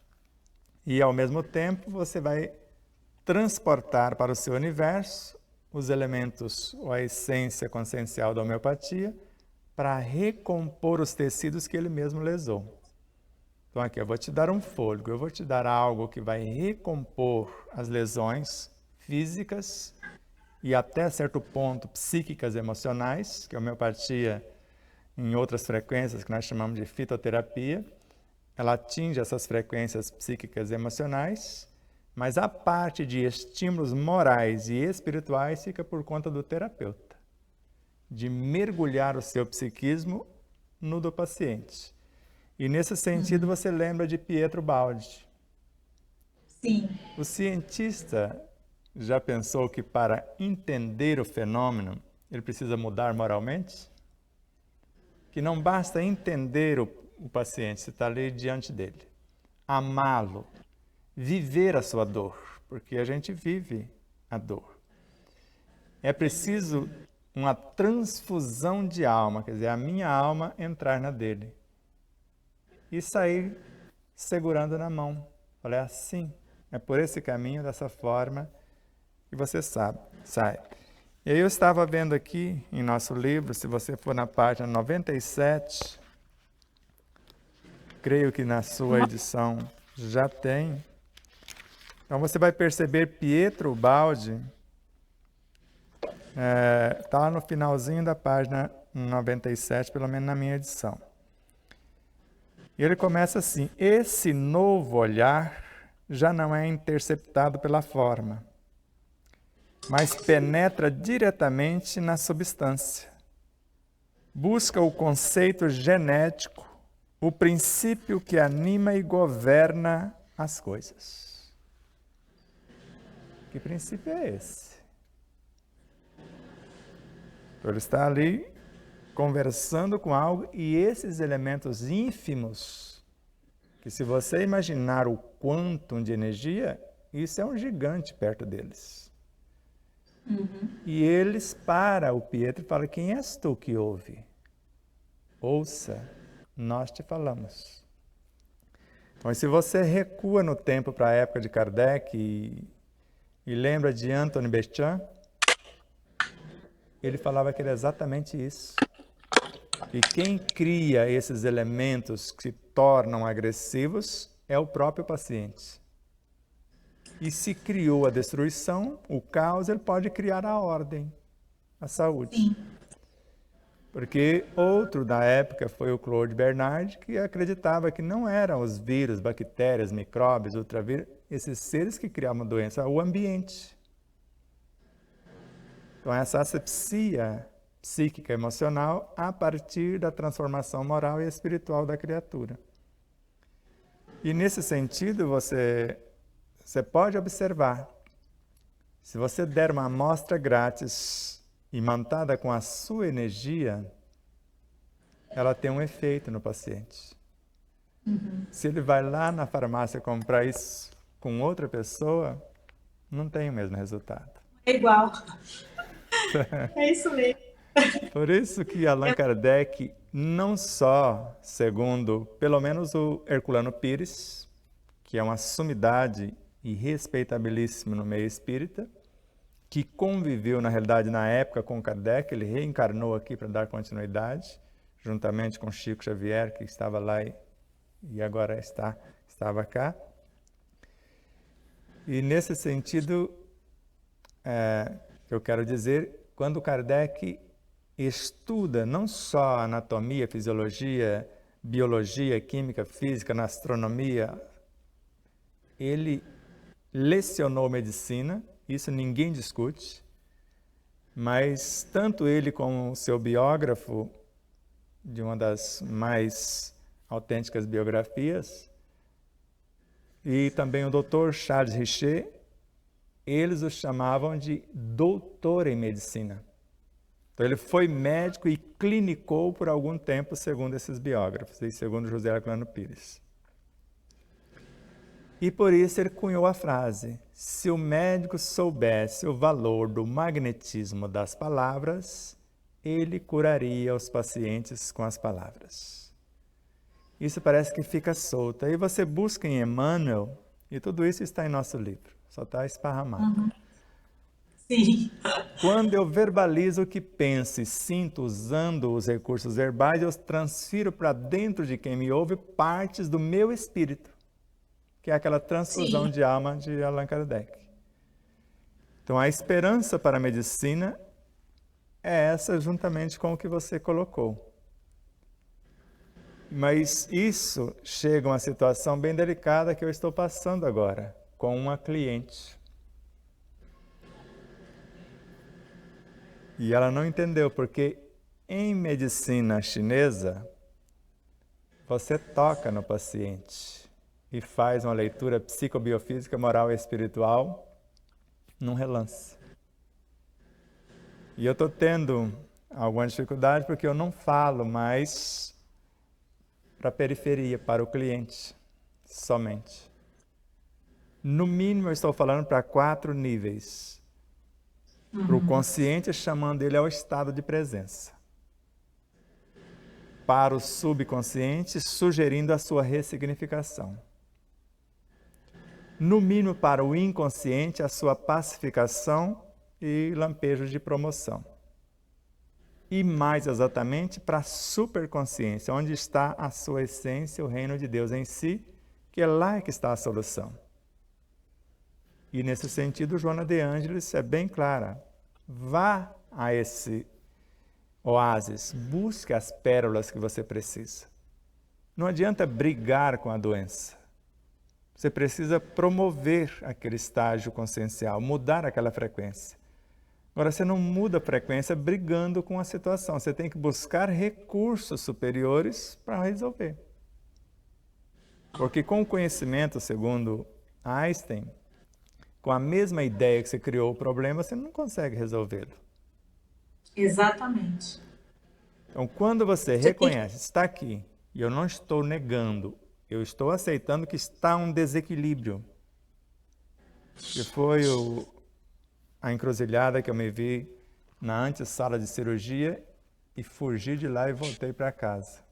E, ao mesmo tempo, você vai transportar para o seu universo os elementos ou a essência consciencial da homeopatia para recompor os tecidos que ele mesmo lesou. Então aqui, eu vou te dar um fôlego, eu vou te dar algo que vai recompor as lesões físicas e até certo ponto psíquicas e emocionais, que a homeopatia, em outras frequências que nós chamamos de fitoterapia, ela atinge essas frequências psíquicas e emocionais, mas a parte de estímulos morais e espirituais fica por conta do terapeuta, de mergulhar o seu psiquismo no do paciente. E nesse sentido você lembra de Pietro Baldi. Sim. O cientista já pensou que para entender o fenômeno ele precisa mudar moralmente? Que não basta entender o paciente, você está ali diante dele. Amá-lo, viver a sua dor, porque a gente vive a dor. É preciso uma transfusão de alma, quer dizer, a minha alma entrar na dele. E sair segurando na mão. Falei assim, é por esse caminho, dessa forma, e você sai. E aí eu estava vendo aqui em nosso livro, se você for na página 97, creio que na sua edição já tem. Então você vai perceber Pietro Baldi, está lá no finalzinho da página 97, pelo menos na minha edição. E ele começa assim: esse novo olhar já não é interceptado pela forma, mas penetra diretamente na substância. Busca o conceito genético, o princípio que anima e governa as coisas. Que princípio é esse? Então ele está ali conversando com algo, e esses elementos ínfimos, que se você imaginar o quantum de energia, isso é um gigante perto deles. E eles para o Pietro e falam: quem és tu que ouve? Ouça, nós te falamos. Então, se você recua no tempo para a época de Kardec e lembra de Anthony Béchamp, ele falava que era exatamente isso. E quem cria esses elementos que se tornam agressivos é o próprio paciente. E se criou a destruição, o caos, ele pode criar a ordem, a saúde. Sim. Porque outro da época foi o Claude Bernard, que acreditava que não eram os vírus, bactérias, micróbios, ultravírus, esses seres que criavam a doença, o ambiente. Então, essa asepsia psíquica emocional a partir da transformação moral e espiritual da criatura. E nesse sentido, você pode observar, se você der uma amostra grátis imantada com a sua energia, ela tem um efeito no paciente. Se ele vai lá na farmácia comprar isso com outra pessoa, não tem o mesmo resultado. É igual. É isso mesmo. Por isso que Allan Kardec, não só, segundo pelo menos o Herculano Pires, que é uma sumidade e respeitabilíssimo no meio espírita, que conviveu, na realidade, na época com Kardec, ele reencarnou aqui para dar continuidade, juntamente com Chico Xavier, que estava lá e agora estava cá. E nesse sentido, eu quero dizer, quando Kardec estuda não só anatomia, fisiologia, biologia, química, física, na astronomia, ele lecionou medicina, isso ninguém discute, mas tanto ele como o seu biógrafo, de uma das mais autênticas biografias, e também o Dr. Charles Richer, eles o chamavam de doutor em medicina. Então, ele foi médico e clinicou por algum tempo, segundo esses biógrafos, e segundo José Herculano Pires. E por isso ele cunhou a frase: se o médico soubesse o valor do magnetismo das palavras, ele curaria os pacientes com as palavras. Isso parece que fica solto. Aí você busca em Emmanuel, e tudo isso está em nosso livro, só está esparramado. Sim. Quando eu verbalizo o que penso e sinto usando os recursos verbais, eu transfiro para dentro de quem me ouve partes do meu espírito, que é aquela transfusão de alma de Allan Kardec. Então, a esperança para a medicina é essa, juntamente com o que você colocou. Mas isso chega a uma situação bem delicada que eu estou passando agora, com uma cliente. E ela não entendeu, porque em medicina chinesa, você toca no paciente e faz uma leitura psicobiofísica, moral e espiritual num relance. E eu estou tendo alguma dificuldade porque eu não falo mais para a periferia, para o cliente somente. No mínimo, eu estou falando para 4 níveis. Para o consciente, chamando ele ao estado de presença. Para o subconsciente, sugerindo a sua ressignificação. no mínimo para o inconsciente, a sua pacificação e lampejos de promoção. E mais exatamente para a superconsciência, onde está a sua essência, o reino de Deus em si, que é lá que está a solução. E nesse sentido, Joana de Ângeles é bem clara. Vá a esse oásis, busque as pérolas que você precisa. Não adianta brigar com a doença. Você precisa promover aquele estágio consciencial, mudar aquela frequência. Agora, você não muda a frequência brigando com a situação. Você tem que buscar recursos superiores para resolver. Porque com o conhecimento, segundo Einstein, com a mesma ideia que você criou o problema, você não consegue resolvê-lo. Exatamente. Então, quando você reconhece, está aqui, e eu não estou negando, eu estou aceitando que está um desequilíbrio. Que foi a encruzilhada que eu me vi na antessala de cirurgia e fugi de lá e voltei para casa.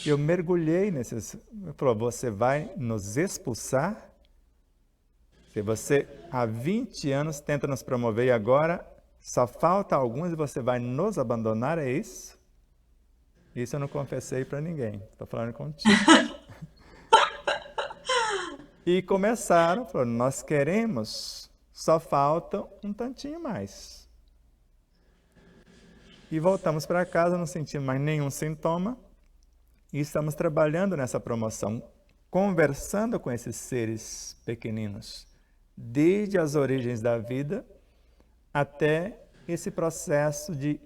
Eu mergulhei nesses... Ele falou, você vai nos expulsar? Se você há 20 anos tenta nos promover e agora só falta alguns e você vai nos abandonar, é isso? Isso eu não confessei para ninguém, estou falando contigo. E começaram, falaram, nós queremos, só falta um tantinho mais. E voltamos para casa, não sentimos mais nenhum sintoma e estamos trabalhando nessa promoção, conversando com esses seres pequeninos, desde as origens da vida até esse processo de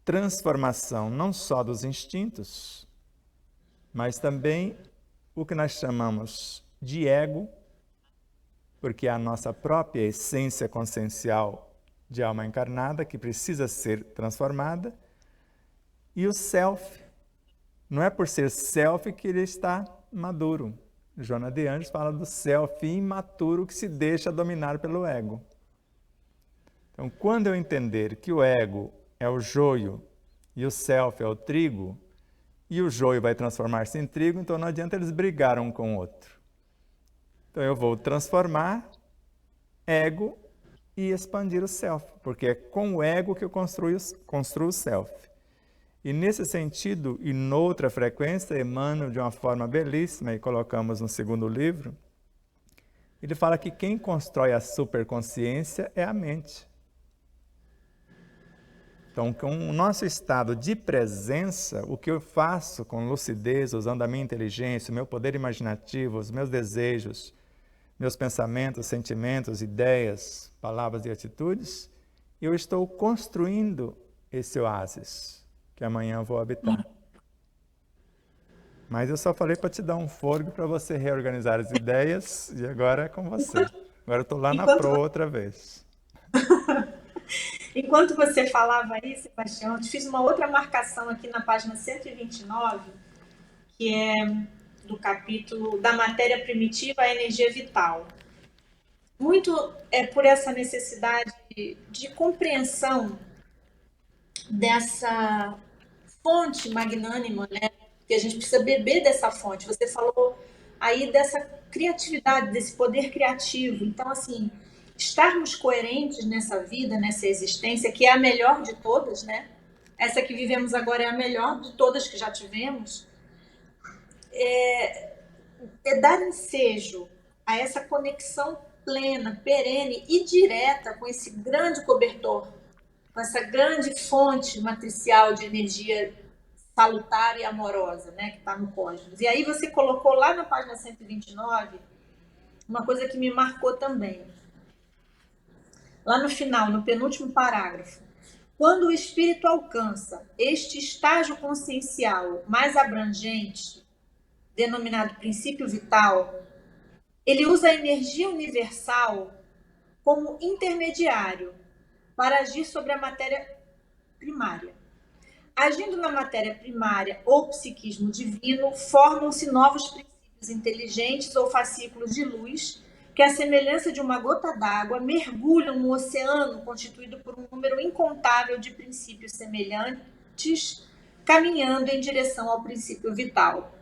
transformação, não só dos instintos, mas também o que nós chamamos de ego, porque é a nossa própria essência consciencial de alma encarnada que precisa ser transformada, e o self. Não é por ser self que ele está maduro. Joana de Ângeles fala do self imaturo que se deixa dominar pelo ego. Então, quando eu entender que o ego é o joio e o self é o trigo, e o joio vai transformar-se em trigo, então não adianta eles brigar um com o outro. Então eu vou transformar ego e expandir o self, porque é com o ego que eu construo o self. E nesse sentido, e noutra frequência, Emmanuel, de uma forma belíssima, e colocamos no segundo livro, ele fala que quem constrói a superconsciência é a mente. Então, com o nosso estado de presença, o que eu faço com lucidez, usando a minha inteligência, o meu poder imaginativo, os meus desejos, meus pensamentos, sentimentos, ideias, palavras e atitudes, eu estou construindo esse oásis que amanhã eu vou habitar. Mas eu só falei para te dar um fôlego para você reorganizar as ideias e agora é com você. Agora eu estou lá na proa outra vez. Enquanto você falava aí, Sebastião, eu fiz uma outra marcação aqui na página 129, que é do capítulo da matéria primitiva à energia vital. Muito é por essa necessidade de compreensão dessa fonte magnânima, né? Que a gente precisa beber dessa fonte. Você falou aí dessa criatividade, desse poder criativo. Então, assim, estarmos coerentes nessa vida, nessa existência, que é a melhor de todas, né? Essa que vivemos agora é a melhor de todas que já tivemos. É dar ensejo a essa conexão plena, perene e direta com esse grande cobertor, com essa grande fonte matricial de energia salutar e amorosa, né, que está no cosmos. E aí você colocou lá na página 129 uma coisa que me marcou também. Lá no final, no penúltimo parágrafo, quando o espírito alcança este estágio consciencial mais abrangente, denominado princípio vital, ele usa a energia universal como intermediário para agir sobre a matéria primária. Agindo na matéria primária ou psiquismo divino, formam-se novos princípios inteligentes ou fascículos de luz que, à semelhança de uma gota d'água, mergulham no oceano constituído por um número incontável de princípios semelhantes, caminhando em direção ao princípio vital.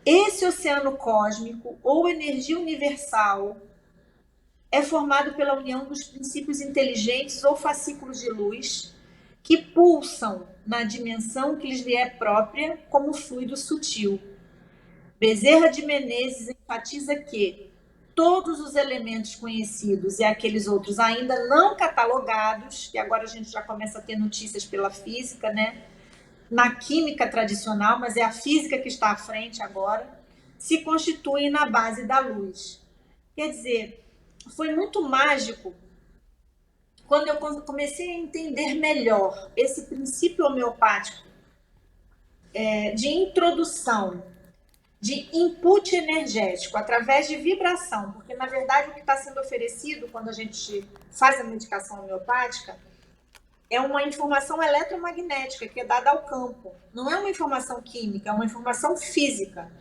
Esse oceano cósmico, ou energia universal, é formado pela união dos princípios inteligentes ou fascículos de luz que pulsam na dimensão que lhes é própria como fluido sutil. Bezerra de Menezes enfatiza que todos os elementos conhecidos e aqueles outros ainda não catalogados, e agora a gente já começa a ter notícias pela física, né? Na química tradicional, mas é a física que está à frente agora, se constituem na base da luz. Quer dizer, foi muito mágico quando eu comecei a entender melhor esse princípio homeopático de introdução, de input energético, através de vibração, porque, na verdade, o que está sendo oferecido quando a gente faz a medicação homeopática é uma informação eletromagnética que é dada ao campo. Não é uma informação química, é uma informação física.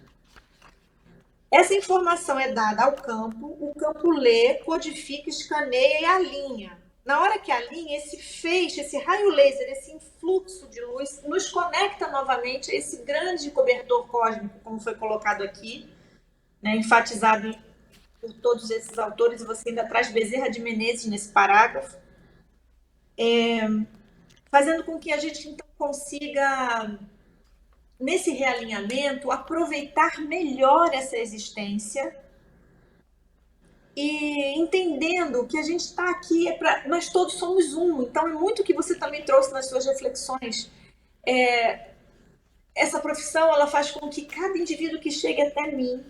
Essa informação é dada ao campo, o campo lê, codifica, escaneia e alinha. Na hora que alinha, esse feixe, esse raio laser, esse influxo de luz, nos conecta novamente a esse grande cobertor cósmico, como foi colocado aqui, né, enfatizado por todos esses autores, e você ainda traz Bezerra de Menezes nesse parágrafo, fazendo com que a gente então consiga, nesse realinhamento, aproveitar melhor essa existência e entendendo que a gente está aqui, nós todos somos um. Então é muito o que você também trouxe nas suas reflexões. Essa profissão, ela faz com que cada indivíduo que chegue até mim,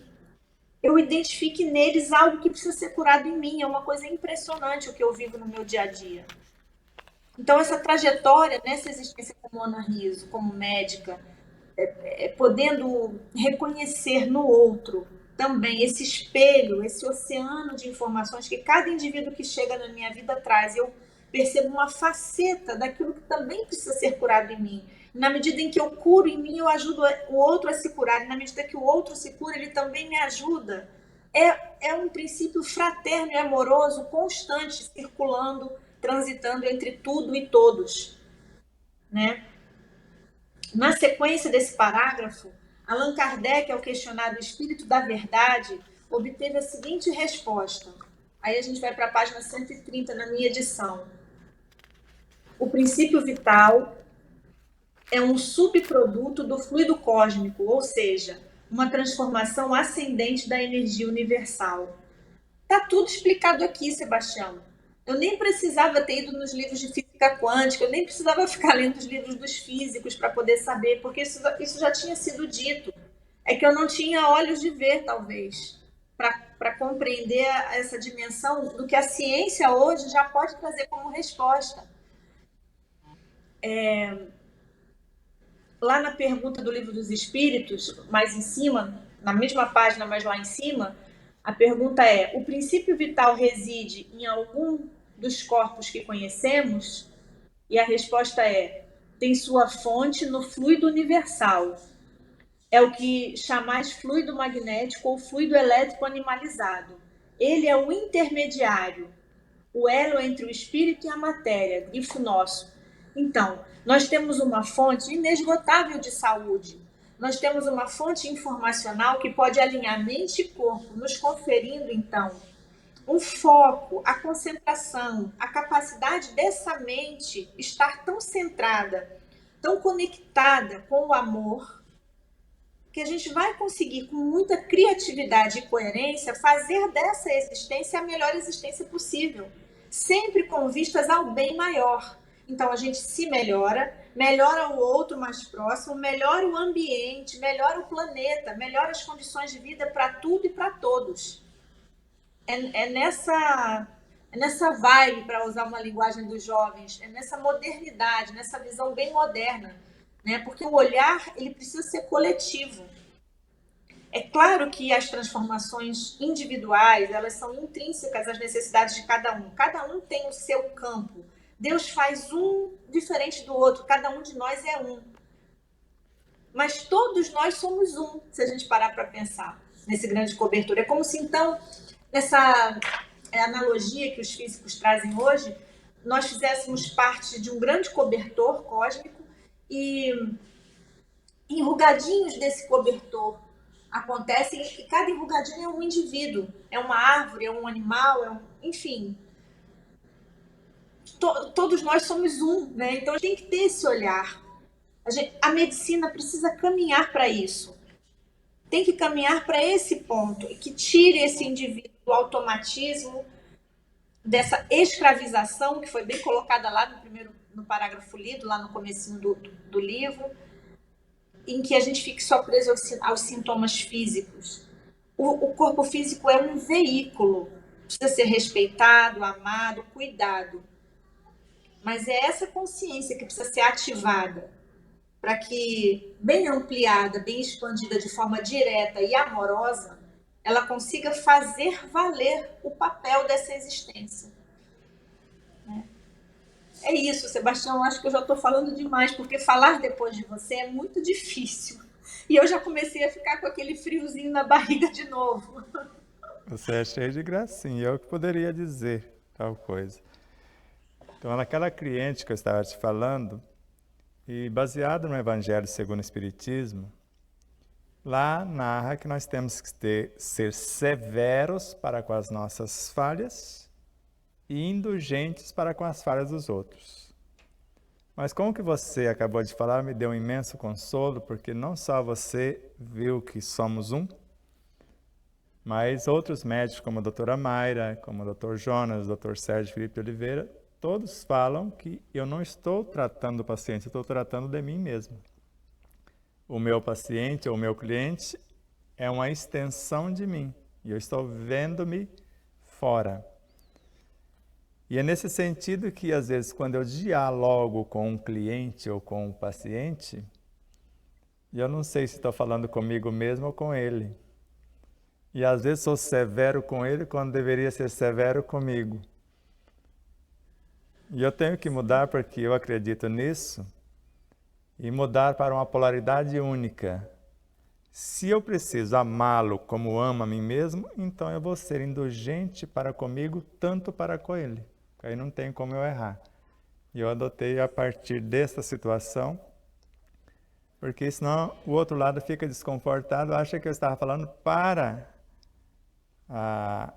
eu identifique neles algo que precisa ser curado em mim. É uma coisa impressionante o que eu vivo no meu dia a dia. Então essa trajetória nessa existência como Ana Riso, como médica, podendo reconhecer no outro também esse espelho, esse oceano de informações que cada indivíduo que chega na minha vida traz. Eu percebo uma faceta daquilo que também precisa ser curado em mim. Na medida em que eu curo em mim, eu ajudo o outro a se curar. E na medida que o outro se cura, ele também me ajuda. É um princípio fraterno e amoroso, constante, circulando, transitando entre tudo e todos, né? Na sequência desse parágrafo, Allan Kardec, ao questionado espírito da verdade, obteve a seguinte resposta. Aí a gente vai para a página 130 na minha edição. O princípio vital é um subproduto do fluido cósmico, ou seja, uma transformação ascendente da energia universal. Está tudo explicado aqui, Sebastião. Eu nem precisava ter ido nos livros de física quântica, eu nem precisava ficar lendo os livros dos físicos para poder saber, porque isso já tinha sido dito. É que eu não tinha olhos de ver, talvez, para compreender essa dimensão do que a ciência hoje já pode trazer como resposta. Lá na pergunta do Livro dos Espíritos, mais em cima, na mesma página, mas lá em cima, a pergunta é: o princípio vital reside em algum dos corpos que conhecemos? E a resposta é: tem sua fonte no fluido universal. É o que chamais fluido magnético ou fluido elétrico animalizado. Ele é o intermediário, o elo entre o espírito e a matéria, grifo nosso. Então, nós temos uma fonte inesgotável de saúde. Nós temos uma fonte informacional que pode alinhar mente e corpo, nos conferindo, então, um foco, a concentração, a capacidade dessa mente estar tão centrada, tão conectada com o amor, que a gente vai conseguir, com muita criatividade e coerência, fazer dessa existência a melhor existência possível, sempre com vistas ao bem maior. Então, a gente se melhora, melhora o outro mais próximo, melhora o ambiente, melhora o planeta, melhora as condições de vida para tudo e para todos. É nessa vibe, para usar uma linguagem dos jovens, é nessa modernidade, nessa visão bem moderna, né? Porque o olhar, ele precisa ser coletivo. É claro que as transformações individuais, elas são intrínsecas às necessidades de cada um. Cada um tem o seu campo. Deus faz um diferente do outro. Cada um de nós é um. Mas todos nós somos um, se a gente parar para pensar nesse grande cobertor. É como se, então, nessa analogia que os físicos trazem hoje, nós fizéssemos parte de um grande cobertor cósmico e enrugadinhos desse cobertor acontecem e cada enrugadinho é um indivíduo, é uma árvore, é um animal, enfim, todos nós somos um, né? Então a gente tem que ter esse olhar. A medicina precisa caminhar para isso. Tem que caminhar para esse ponto, que tire esse indivíduo do automatismo, dessa escravização que foi bem colocada lá no parágrafo lido, lá no comecinho do livro, em que a gente fique só preso aos sintomas físicos. O corpo físico é um veículo, precisa ser respeitado, amado, cuidado. Mas é essa consciência que precisa ser ativada para que, bem ampliada, bem expandida de forma direta e amorosa, ela consiga fazer valer o papel dessa existência. É isso, Sebastião, acho que eu já estou falando demais, porque falar depois de você é muito difícil. E eu já comecei a ficar com aquele friozinho na barriga de novo. Você é cheio de gracinha, eu que poderia dizer tal coisa. Então, naquela cliente que eu estava te falando, e baseado no Evangelho segundo o Espiritismo, lá narra que nós temos que ser severos para com as nossas falhas e indulgentes para com as falhas dos outros. Mas como que você acabou de falar, me deu um imenso consolo, porque não só você viu que somos um, mas outros médicos, como a doutora Mayra, como o Dr. Jonas, o Dr. Sérgio Felipe Oliveira, todos falam que eu não estou tratando do paciente, eu estou tratando de mim mesmo. O meu paciente ou o meu cliente é uma extensão de mim, e eu estou vendo-me fora. E é nesse sentido que, às vezes, quando eu dialogo com um cliente ou com um paciente, eu não sei se estou falando comigo mesmo ou com ele. E às vezes sou severo com ele quando deveria ser severo comigo. E eu tenho que mudar porque eu acredito nisso e mudar para uma polaridade única. Se eu preciso amá-lo como amo a mim mesmo, então eu vou ser indulgente para comigo, tanto para com ele. Aí não tem como eu errar. E eu adotei a partir dessa situação, porque senão o outro lado fica desconfortado, acha que eu estava falando para a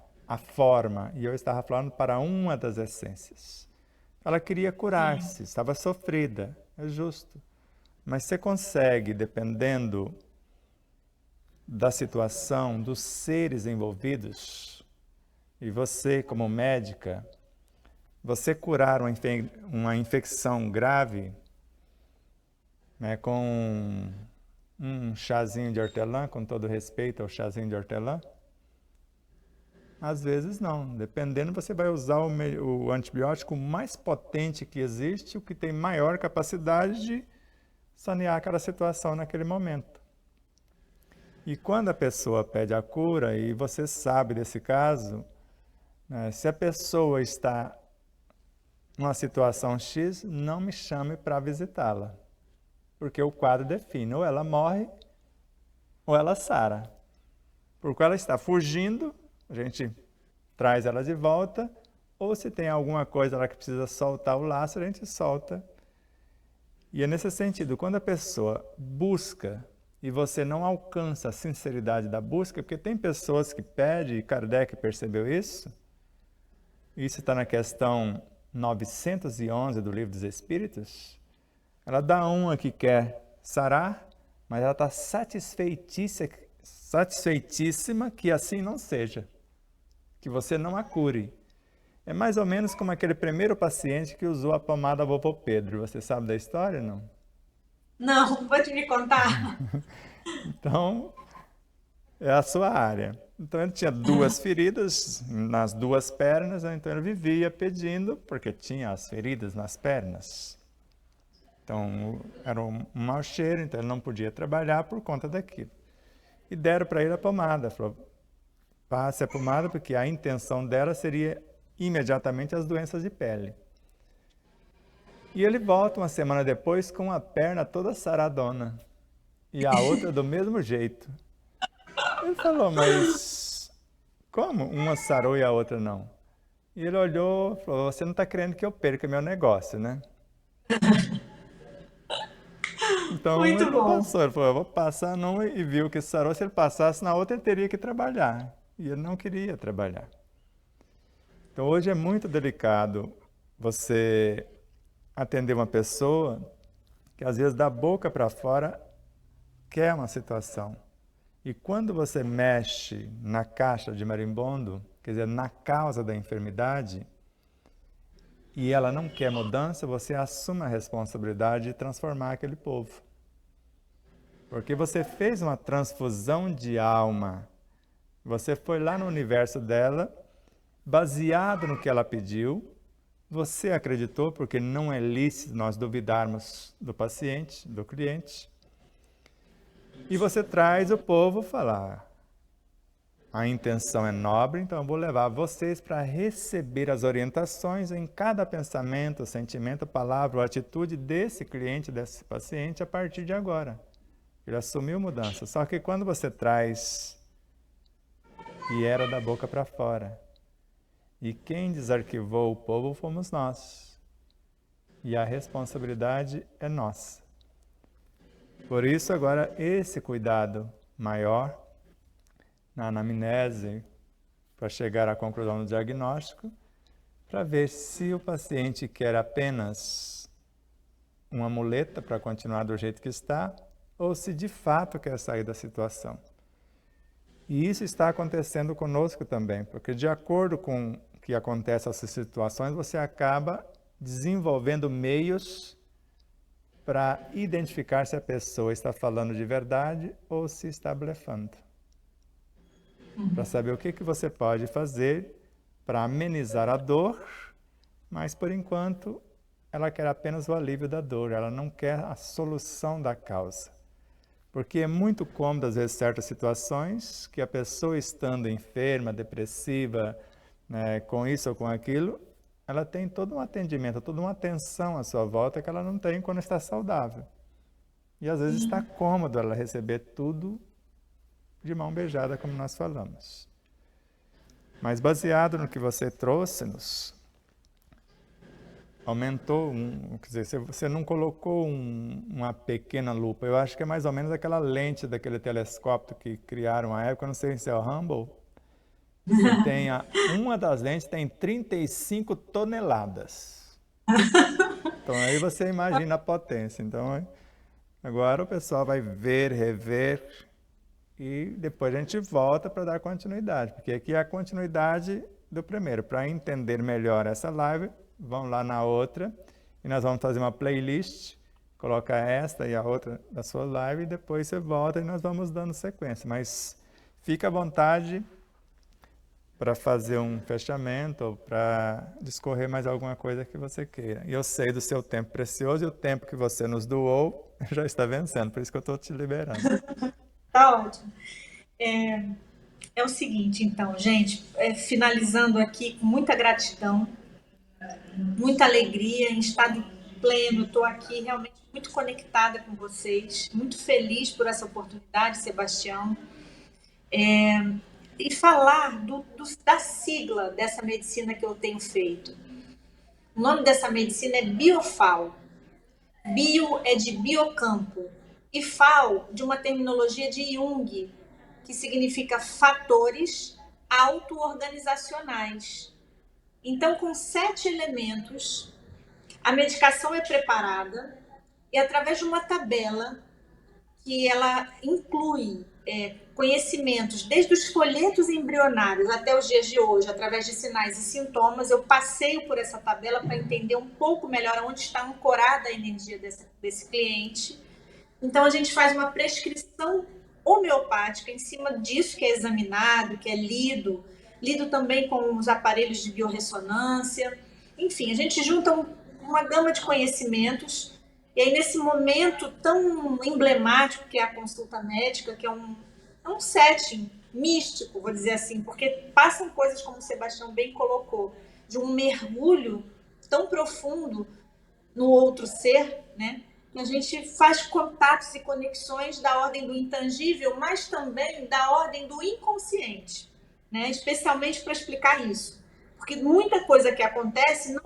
forma, e eu estava falando para uma das essências. Ela queria curar-se, estava sofrida, é justo. Mas você consegue, dependendo da situação, dos seres envolvidos, e você, como médica, você curar uma infecção grave, né, com um chazinho de hortelã, com todo respeito ao chazinho de hortelã? Às vezes não. Dependendo, você vai usar o antibiótico mais potente que existe, o que tem maior capacidade de sanear aquela situação naquele momento. E quando a pessoa pede a cura, e você sabe desse caso, né, se a pessoa está numa situação X, não me chame para visitá-la. Porque o quadro define, ou ela morre, ou ela sara. Porque ela está fugindo, a gente traz ela de volta, ou se tem alguma coisa lá que precisa soltar o laço, a gente solta. E é nesse sentido, quando a pessoa busca e você não alcança a sinceridade da busca, porque tem pessoas que pedem, e Kardec percebeu isso está na questão 911 do Livro dos Espíritos, ela dá uma que quer sarar, mas ela está satisfeitíssima que assim não seja, que você não a cure. É mais ou menos como aquele primeiro paciente que usou a pomada Vovô Pedro. Você sabe da história, não? Não, pode me contar? Então, é a sua área. Então, ele tinha 2 feridas nas 2 pernas, então ele vivia pedindo, porque tinha as feridas nas pernas. Então, era um mau cheiro, então ele não podia trabalhar por conta daquilo. E deram para ele a pomada. Falou, passe a pomada, porque a intenção dela seria imediatamente as doenças de pele. E ele volta uma semana depois com a perna toda saradona. E a outra do mesmo jeito. Ele falou, mas como? Uma sarou e a outra não? E ele olhou e falou, você não está querendo que eu perca meu negócio, né? Então ele Muito não bom. passou, ele falou, eu vou passar numa e viu que sarou. Se ele passasse na outra, ele teria que trabalhar. E ele não queria trabalhar. Então hoje é muito delicado você atender uma pessoa que às vezes da boca para fora quer uma situação. E quando você mexe na caixa de marimbondo, quer dizer, na causa da enfermidade, e ela não quer mudança, você assume a responsabilidade de transformar aquele povo. Porque você fez uma transfusão de alma. Você foi lá no universo dela, baseado no que ela pediu, você acreditou, porque não é lícito nós duvidarmos do paciente, do cliente, e você traz o povo falar, a intenção é nobre, então eu vou levar vocês para receber as orientações em cada pensamento, sentimento, palavra ou atitude desse cliente, desse paciente, a partir de agora. Ele assumiu mudança. Só que quando você traz, e era da boca para fora, e quem desarquivou o povo fomos nós. E a responsabilidade é nossa. Por isso, agora, esse cuidado maior na anamnese, para chegar à conclusão do diagnóstico, para ver se o paciente quer apenas uma muleta para continuar do jeito que está, ou se de fato quer sair da situação. E isso está acontecendo conosco também, porque de acordo com o que acontece nessas situações, você acaba desenvolvendo meios para identificar se a pessoa está falando de verdade ou se está blefando. Para saber o que você pode fazer para amenizar a dor, mas por enquanto ela quer apenas o alívio da dor, ela não quer a solução da causa. Porque é muito cômodo, às vezes, certas situações, que a pessoa estando enferma, depressiva, né, com isso ou com aquilo, ela tem todo um atendimento, toda uma atenção à sua volta que ela não tem quando está saudável. E às vezes está cômodo ela receber tudo de mão beijada, como nós falamos. Mas baseado no que você trouxe-nos, aumentou, quer dizer, você não colocou uma pequena lupa, eu acho que é mais ou menos aquela lente daquele telescópio que criaram à época, não sei se é o Hubble, que tem uma das lentes tem 35 toneladas. Então aí você imagina a potência. Então agora o pessoal vai ver, rever, e depois a gente volta para dar continuidade, porque aqui é a continuidade do primeiro. Para entender melhor essa live, vão lá na outra e nós vamos fazer uma playlist, coloca esta e a outra da sua live e depois você volta e nós vamos dando sequência. Mas fica à vontade para fazer um fechamento ou para discorrer mais alguma coisa que você queira. E eu sei do seu tempo precioso e o tempo que você nos doou já está vencendo, por isso que eu estou te liberando. Tá ótimo. É o seguinte, então, gente, finalizando aqui com muita gratidão, muita alegria, em estado pleno, estou aqui realmente muito conectada com vocês, muito feliz por essa oportunidade, Sebastião, e falar da sigla dessa medicina que eu tenho feito. O nome dessa medicina é Biofal. Bio é de biocampo e Fal de uma terminologia de Jung, que significa fatores auto-organizacionais. Então, com 7 elementos, a medicação é preparada e através de uma tabela que ela inclui conhecimentos desde os folhetos embrionários até os dias de hoje, através de sinais e sintomas, eu passeio por essa tabela para entender um pouco melhor onde está ancorada a energia desse cliente. Então, a gente faz uma prescrição homeopática em cima disso que é examinado, que é lido também com os aparelhos de biorressonância. Enfim, a gente junta uma gama de conhecimentos e aí nesse momento tão emblemático que é a consulta médica, que é um setting místico, vou dizer assim, porque passam coisas, como o Sebastião bem colocou, de um mergulho tão profundo no outro ser, né? Que a gente faz contatos e conexões da ordem do intangível, mas também da ordem do inconsciente, né? Especialmente para explicar isso. Porque muita coisa que acontece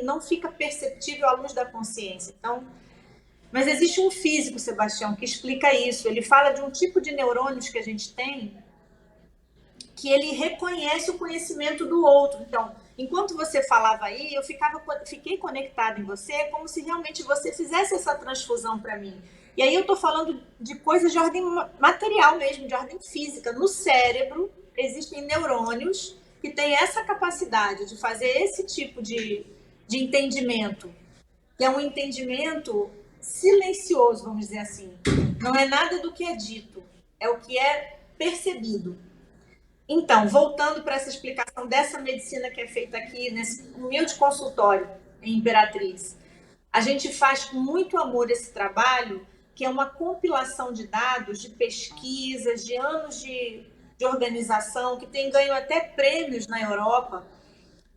não fica perceptível à luz da consciência. Então, Mas existe um físico, Sebastião, que explica isso. Ele fala de um tipo de neurônios que a gente tem que ele reconhece o conhecimento do outro. Então, enquanto você falava aí, fiquei conectada em você como se realmente você fizesse essa transfusão para mim. E aí eu estou falando de coisas de ordem material mesmo, de ordem física. No cérebro existem neurônios que têm essa capacidade de fazer esse tipo de entendimento, que é um entendimento silencioso, vamos dizer assim. Não é nada do que é dito, é o que é percebido. Então, voltando para essa explicação dessa medicina que é feita aqui, nesse humilde consultório em Imperatriz, a gente faz com muito amor esse trabalho, que é uma compilação de dados, de pesquisas, de anos de organização, que tem ganho até prêmios na Europa,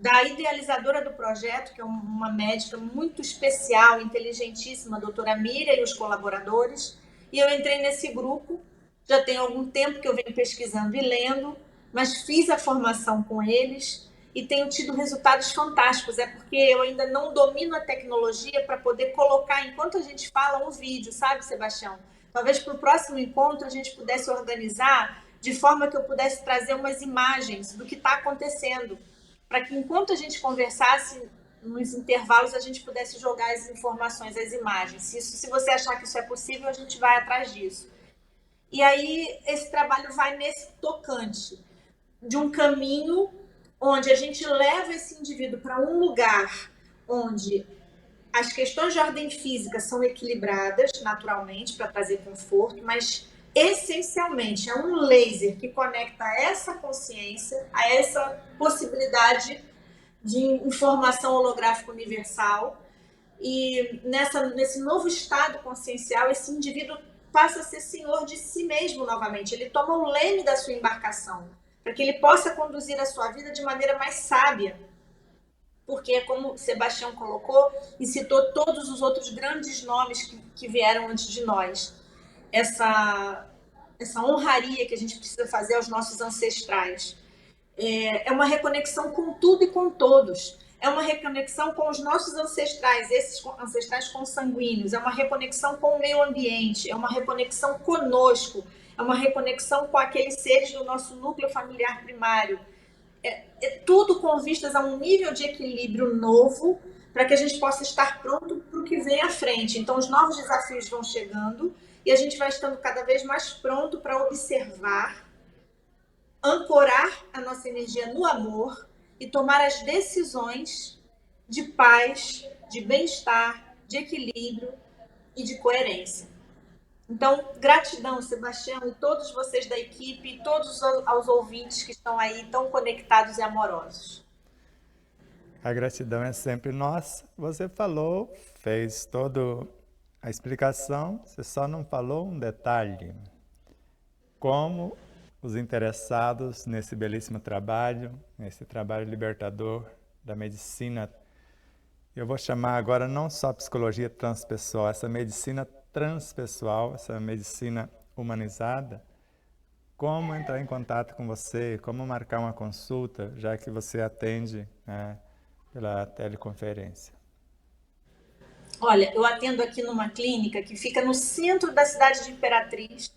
da idealizadora do projeto, que é uma médica muito especial, inteligentíssima, a doutora Miriam, e os colaboradores. E eu entrei nesse grupo, já tem algum tempo que eu venho pesquisando e lendo, mas fiz a formação com eles e tenho tido resultados fantásticos. É porque eu ainda não domino a tecnologia para poder colocar, enquanto a gente fala, um vídeo, sabe, Sebastião? Talvez para o próximo encontro a gente pudesse organizar de forma que eu pudesse trazer umas imagens do que está acontecendo, para que enquanto a gente conversasse, nos intervalos a gente pudesse jogar as informações, as imagens. Se você achar que isso é possível, a gente vai atrás disso. E aí esse trabalho vai nesse tocante de um caminho onde a gente leva esse indivíduo para um lugar onde as questões de ordem física são equilibradas naturalmente para trazer conforto, mas essencialmente é um laser que conecta essa consciência a essa possibilidade de informação holográfica universal. E nesse novo estado consciencial, esse indivíduo passa a ser senhor de si mesmo novamente. Ele toma o leme da sua embarcação, para que ele possa conduzir a sua vida de maneira mais sábia. Porque, como Sebastião colocou e citou todos os outros grandes nomes que vieram antes de nós, essa honraria que a gente precisa fazer aos nossos ancestrais. É uma reconexão com tudo e com todos. É uma reconexão com os nossos ancestrais, esses ancestrais consanguíneos. É uma reconexão com o meio ambiente. É uma reconexão conosco. É uma reconexão com aqueles seres do nosso núcleo familiar primário. É tudo com vistas a um nível de equilíbrio novo, para que a gente possa estar pronto para o que vem à frente. Então, os novos desafios vão chegando e a gente vai estando cada vez mais pronto para observar, ancorar a nossa energia no amor e tomar as decisões de paz, de bem-estar, de equilíbrio e de coerência. Então, gratidão, Sebastião, e todos vocês da equipe, e todos aos ouvintes que estão aí tão conectados e amorosos. A gratidão é sempre nossa. Você falou, fez toda a explicação, você só não falou um detalhe. Como os interessados nesse belíssimo trabalho, nesse trabalho libertador da medicina, eu vou chamar agora não só psicologia transpessoal, essa medicina transpessoal, essa medicina humanizada, como entrar em contato com você, como marcar uma consulta, já que você atende, né, pela teleconferência. Olha, eu atendo aqui numa clínica que fica no centro da cidade de Imperatriz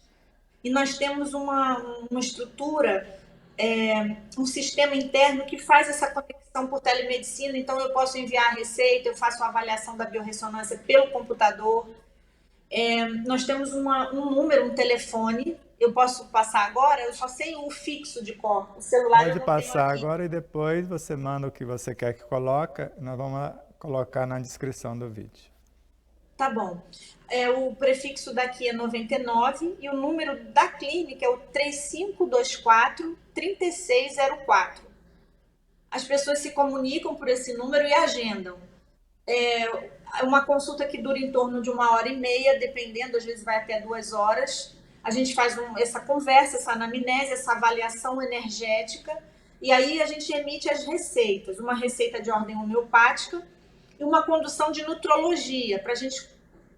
e nós temos uma estrutura, um sistema interno que faz essa conexão por telemedicina, então eu posso enviar a receita, eu faço a avaliação da biorressonância pelo computador. Nós temos um número, um telefone, eu posso passar agora, eu só sei o fixo de cor, o celular Pode eu não passar tenho aqui. agora e depois você manda o que você quer que coloque, nós vamos colocar na descrição do vídeo. Tá bom. O prefixo daqui é 99 e o número da clínica é o 3524-3604. As pessoas se comunicam por esse número e agendam. Uma consulta que dura em torno de 1h30, dependendo, às vezes vai até 2 horas. A gente faz essa conversa, essa anamnese, essa avaliação energética, e aí a gente emite as receitas. Uma receita de ordem homeopática e uma condução de nutrologia, para a gente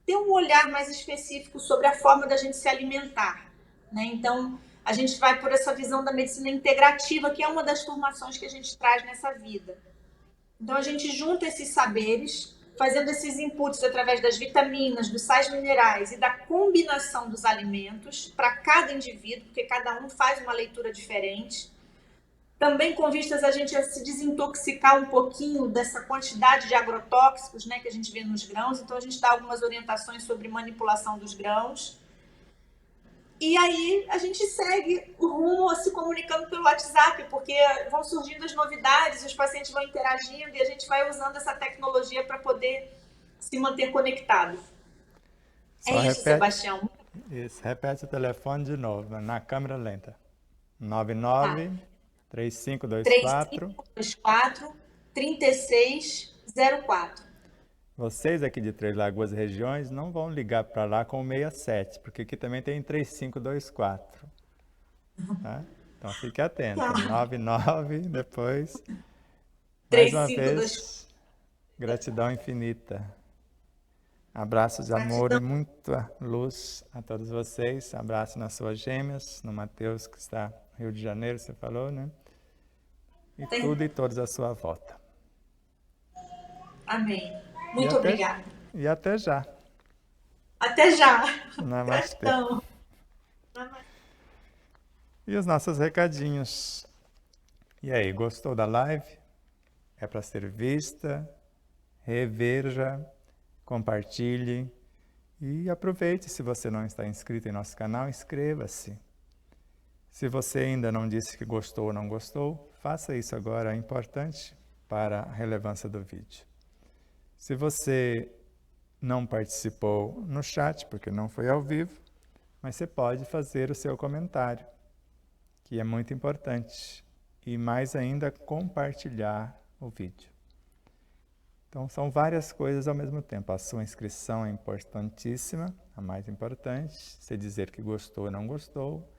ter um olhar mais específico sobre a forma da gente se alimentar, né? Então, a gente vai por essa visão da medicina integrativa, que é uma das formações que a gente traz nessa vida. Então, a gente junta esses saberes fazendo esses inputs através das vitaminas, dos sais minerais e da combinação dos alimentos para cada indivíduo, porque cada um faz uma leitura diferente. Também com vistas a gente a se desintoxicar um pouquinho dessa quantidade de agrotóxicos, né, que a gente vê nos grãos. Então a gente dá algumas orientações sobre manipulação dos grãos. E aí a gente segue o rumo se comunicando pelo WhatsApp, porque vão surgindo as novidades, os pacientes vão interagindo e a gente vai usando essa tecnologia para poder se manter conectado. Só É isso, Sebastião. Isso, repete o telefone de novo, mas na câmera lenta. Tá. 99 3524. 3524 3604. Vocês aqui de Três Lagoas e regiões não vão ligar para lá com o 67, porque aqui também tem 3524. Tá? Então fique atento. 99, depois. Mais uma 3524. vez, gratidão infinita. Abraços de amor e muita luz a todos vocês. Abraço nas suas gêmeas, no Mateus, que está no Rio de Janeiro, você falou, né? E tudo e todos à sua volta. Amém. Muito obrigada. E até já. Até já. Namastê. Gratidão. E os nossos recadinhos. E aí, gostou da live? É para ser vista, reveja, compartilhe e aproveite. Se você não está inscrito em nosso canal, inscreva-se. Se você ainda não disse que gostou ou não gostou, faça isso agora, é importante para a relevância do vídeo. Se você não participou no chat, porque não foi ao vivo, mas você pode fazer o seu comentário, que é muito importante, e mais ainda compartilhar o vídeo. Então, são várias coisas ao mesmo tempo. A sua inscrição é importantíssima, a mais importante. Você dizer que gostou ou não gostou,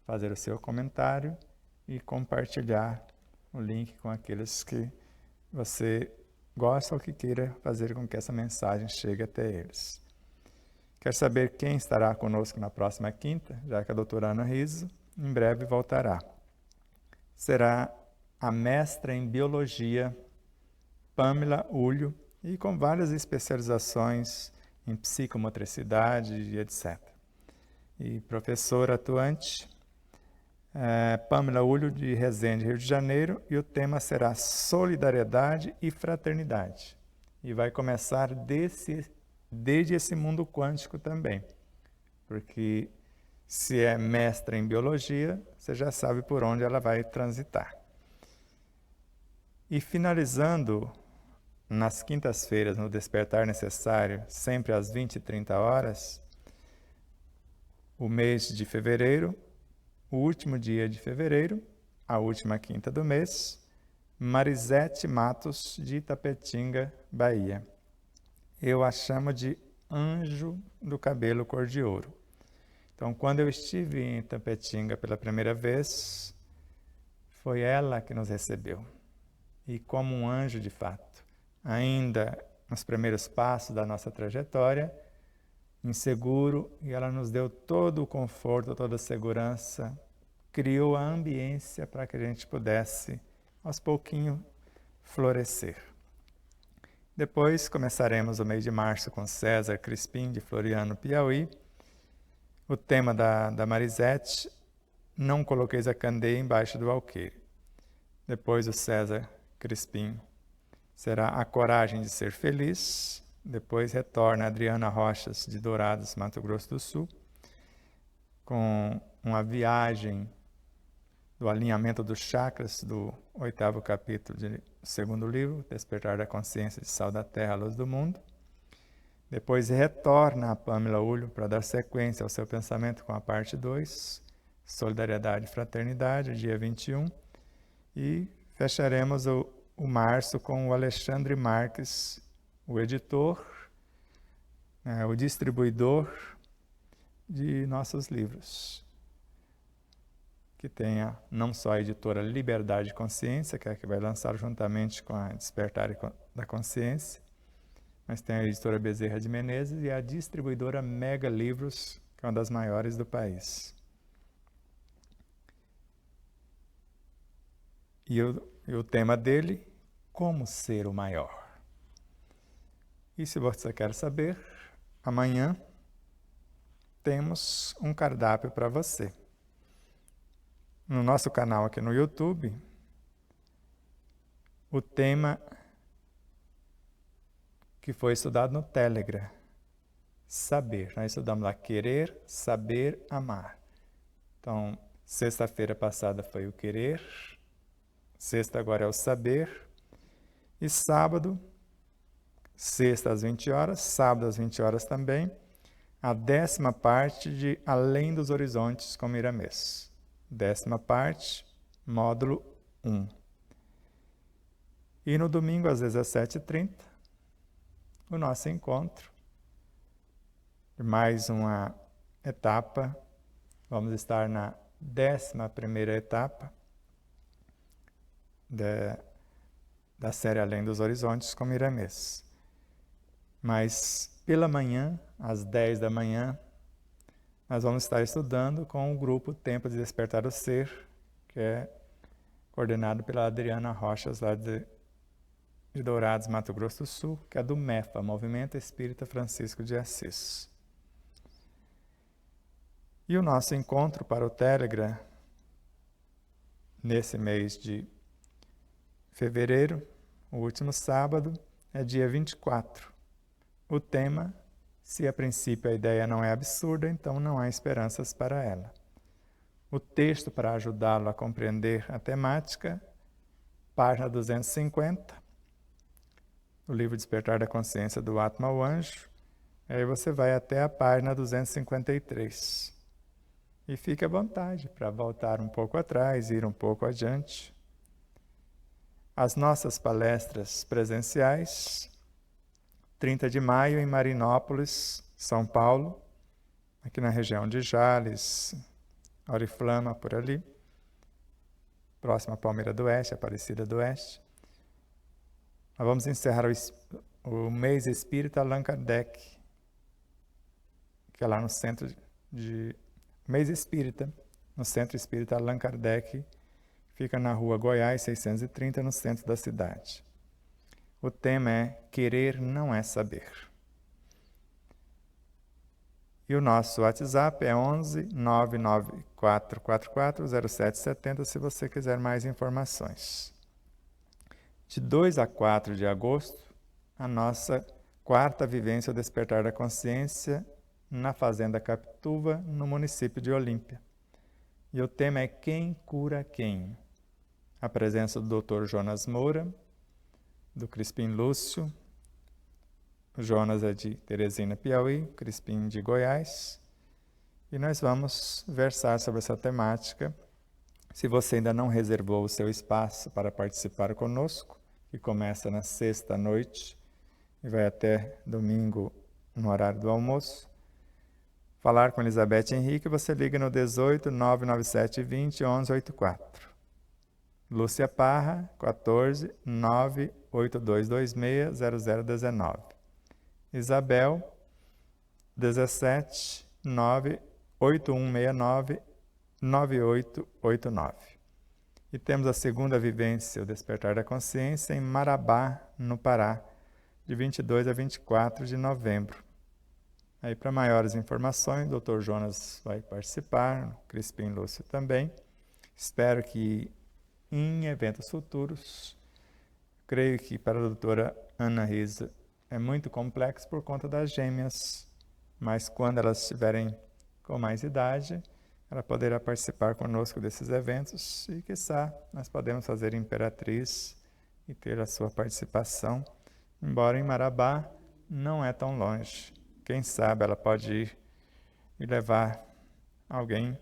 fazer o seu comentário e compartilhar o link com aqueles que você gosta ou que queira fazer com que essa mensagem chegue até eles. Quer saber quem estará conosco na próxima quinta? Já que a doutora Ana Riso em breve voltará. Será a mestra em biologia Pamela Ulho, e com várias especializações em psicomotricidade e etc. E professora atuante, Pamela Ulho, de Resende, Rio de Janeiro, e o tema será solidariedade e fraternidade. E vai começar desde esse mundo quântico também, porque se é mestra em biologia, você já sabe por onde ela vai transitar. E finalizando, nas quintas-feiras, no Despertar Necessário, sempre às 20h30, o mês de fevereiro, o último dia de fevereiro, a última quinta do mês, Marisete Matos, de Itapetinga, Bahia. Eu a chamo de Anjo do Cabelo Cor de Ouro. Então, quando eu estive em Itapetinga pela primeira vez, foi ela que nos recebeu. E como um anjo de fato, ainda nos primeiros passos da nossa trajetória, inseguro, e ela nos deu todo o conforto, toda a segurança, criou a ambiência para que a gente pudesse, aos pouquinhos, florescer. Depois começaremos o mês de março com César Crispim, de Floriano, Piauí. O tema da Marisete, Não Coloqueis a Candeia Embaixo do Alqueire. Depois o César Crispim será A Coragem de Ser Feliz. Depois retorna Adriana Rochas, de Dourados, Mato Grosso do Sul, com uma viagem do alinhamento dos chakras do 8º capítulo do 2º livro, Despertar da Consciência de Sal da Terra, Luz do Mundo. Depois retorna a Pamela Ulho para dar sequência ao seu pensamento com a parte 2, Solidariedade e Fraternidade, dia 21. E fecharemos o março com o Alexandre Marques, o editor, o distribuidor de nossos livros, que tenha não só a editora Liberdade e Consciência, que é a que vai lançar juntamente com a Despertar da Consciência, mas tem a editora Bezerra de Menezes e a distribuidora Mega Livros, que é uma das maiores do país. E o tema dele, como ser o maior. E se você quer saber, amanhã temos um cardápio para você. No nosso canal aqui no YouTube, o tema que foi estudado no Telegram, saber. Nós estudamos lá querer, saber, amar. Então, sexta-feira passada foi o querer, sexta agora é o saber, e sábado, sexta às 20 horas, sábado às 20 horas também, a 10ª parte de Além dos Horizontes com Miramês. 10ª parte, módulo 1. E no domingo às 17h30, o nosso encontro, mais uma etapa. Vamos estar na 11ª etapa da série Além dos Horizontes com Miramês. Mas pela manhã, às 10 da manhã, nós vamos estar estudando com o grupo Tempo de Despertar o Ser, que é coordenado pela Adriana Rochas, lá de Dourados, Mato Grosso do Sul, que é do MEFA, Movimento Espírita Francisco de Assis. E o nosso encontro para o Telegram, nesse mês de fevereiro, o último sábado, é dia 24. O tema, se a princípio a ideia não é absurda, então não há esperanças para ela. O texto para ajudá-lo a compreender a temática, página 250, do livro Despertar da Consciência do Atma ao Anjo, aí você vai até a página 253. E fique à vontade para voltar um pouco atrás, ir um pouco adiante. As nossas palestras presenciais, 30 de maio em Marinópolis, São Paulo, aqui na região de Jales, Oriflama, por ali, próximo a Palmeira do Oeste, Aparecida do Oeste. Nós vamos encerrar o mês espírita Allan Kardec, que é lá no centro de mês espírita, no Centro Espírita Allan Kardec, fica na rua Goiás 630, no centro da cidade. O tema é Querer não é saber. E o nosso WhatsApp é 11 99444 0770, se você quiser mais informações. De 2 a 4 de agosto, a nossa 4ª vivência Despertar da Consciência na Fazenda Capituba, no município de Olímpia. E o tema é Quem Cura Quem? A presença do Dr. Jonas Moura, do Crispim Lúcio. O Jonas é de Teresina, Piauí, Crispim de Goiás. E nós vamos versar sobre essa temática. Se você ainda não reservou o seu espaço para participar conosco, que começa na sexta noite e vai até domingo no horário do almoço, falar com Elizabeth Henrique, você liga no 18 997 20 1184. Lúcia Parra, 14 98226 0019. Isabel, 17 98169 9889. E temos a 2ª vivência, o Despertar da Consciência, em Marabá, no Pará, de 22 a 24 de novembro. Aí, para maiores informações, o Dr. Jonas vai participar, o Crispim Lúcio também. Espero que em eventos futuros, creio que para a doutora Ana Risa é muito complexo por conta das gêmeas, mas quando elas estiverem com mais idade, ela poderá participar conosco desses eventos e, quiçá, nós podemos fazer Imperatriz e ter a sua participação, embora em Marabá não é tão longe. Quem sabe ela pode ir e levar alguém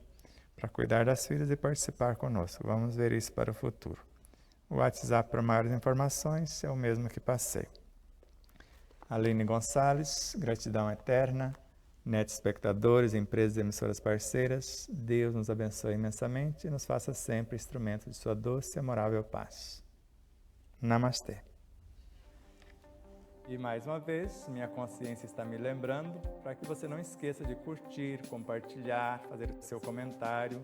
para cuidar das filhas e participar conosco. Vamos ver isso para o futuro. O WhatsApp para maiores informações é o mesmo que passei. Aline Gonçalves, gratidão eterna. Net espectadores, empresas e emissoras parceiras, Deus nos abençoe imensamente e nos faça sempre instrumento de sua doce e amorável paz. Namastê. E mais uma vez, minha consciência está me lembrando para que você não esqueça de curtir, compartilhar, fazer seu comentário,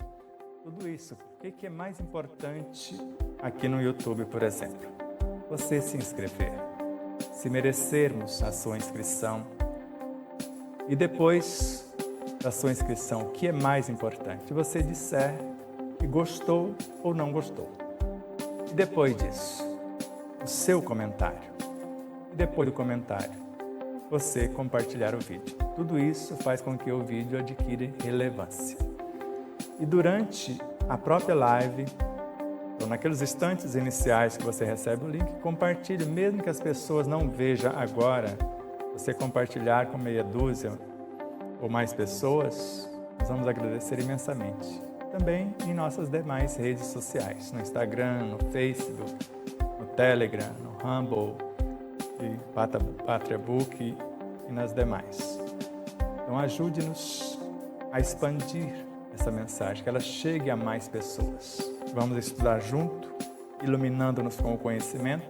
tudo isso. O que é mais importante aqui no YouTube, por exemplo? Você se inscrever. se merecermos a sua inscrição. E depois da sua inscrição, o que é mais importante? Você disser que gostou ou não gostou. E depois disso, o seu comentário. E depois do comentário, você compartilhar o vídeo. Tudo isso faz com que o vídeo adquira relevância. E durante a própria live, ou naqueles instantes iniciais que você recebe o link, compartilhe, mesmo que as pessoas não vejam agora, você compartilhar com meia dúzia ou mais pessoas, nós vamos agradecer imensamente. Também em nossas demais redes sociais, no Instagram, no Facebook, no Telegram, no Rumble, e PatriaBook e nas demais. Então ajude-nos a expandir essa mensagem, que ela chegue a mais pessoas. Vamos estudar junto, iluminando-nos com o conhecimento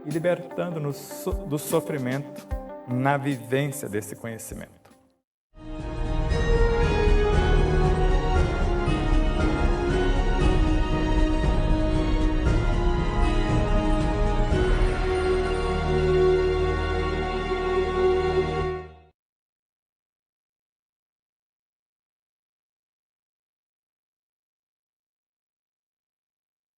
e libertando-nos do sofrimento na vivência desse conhecimento.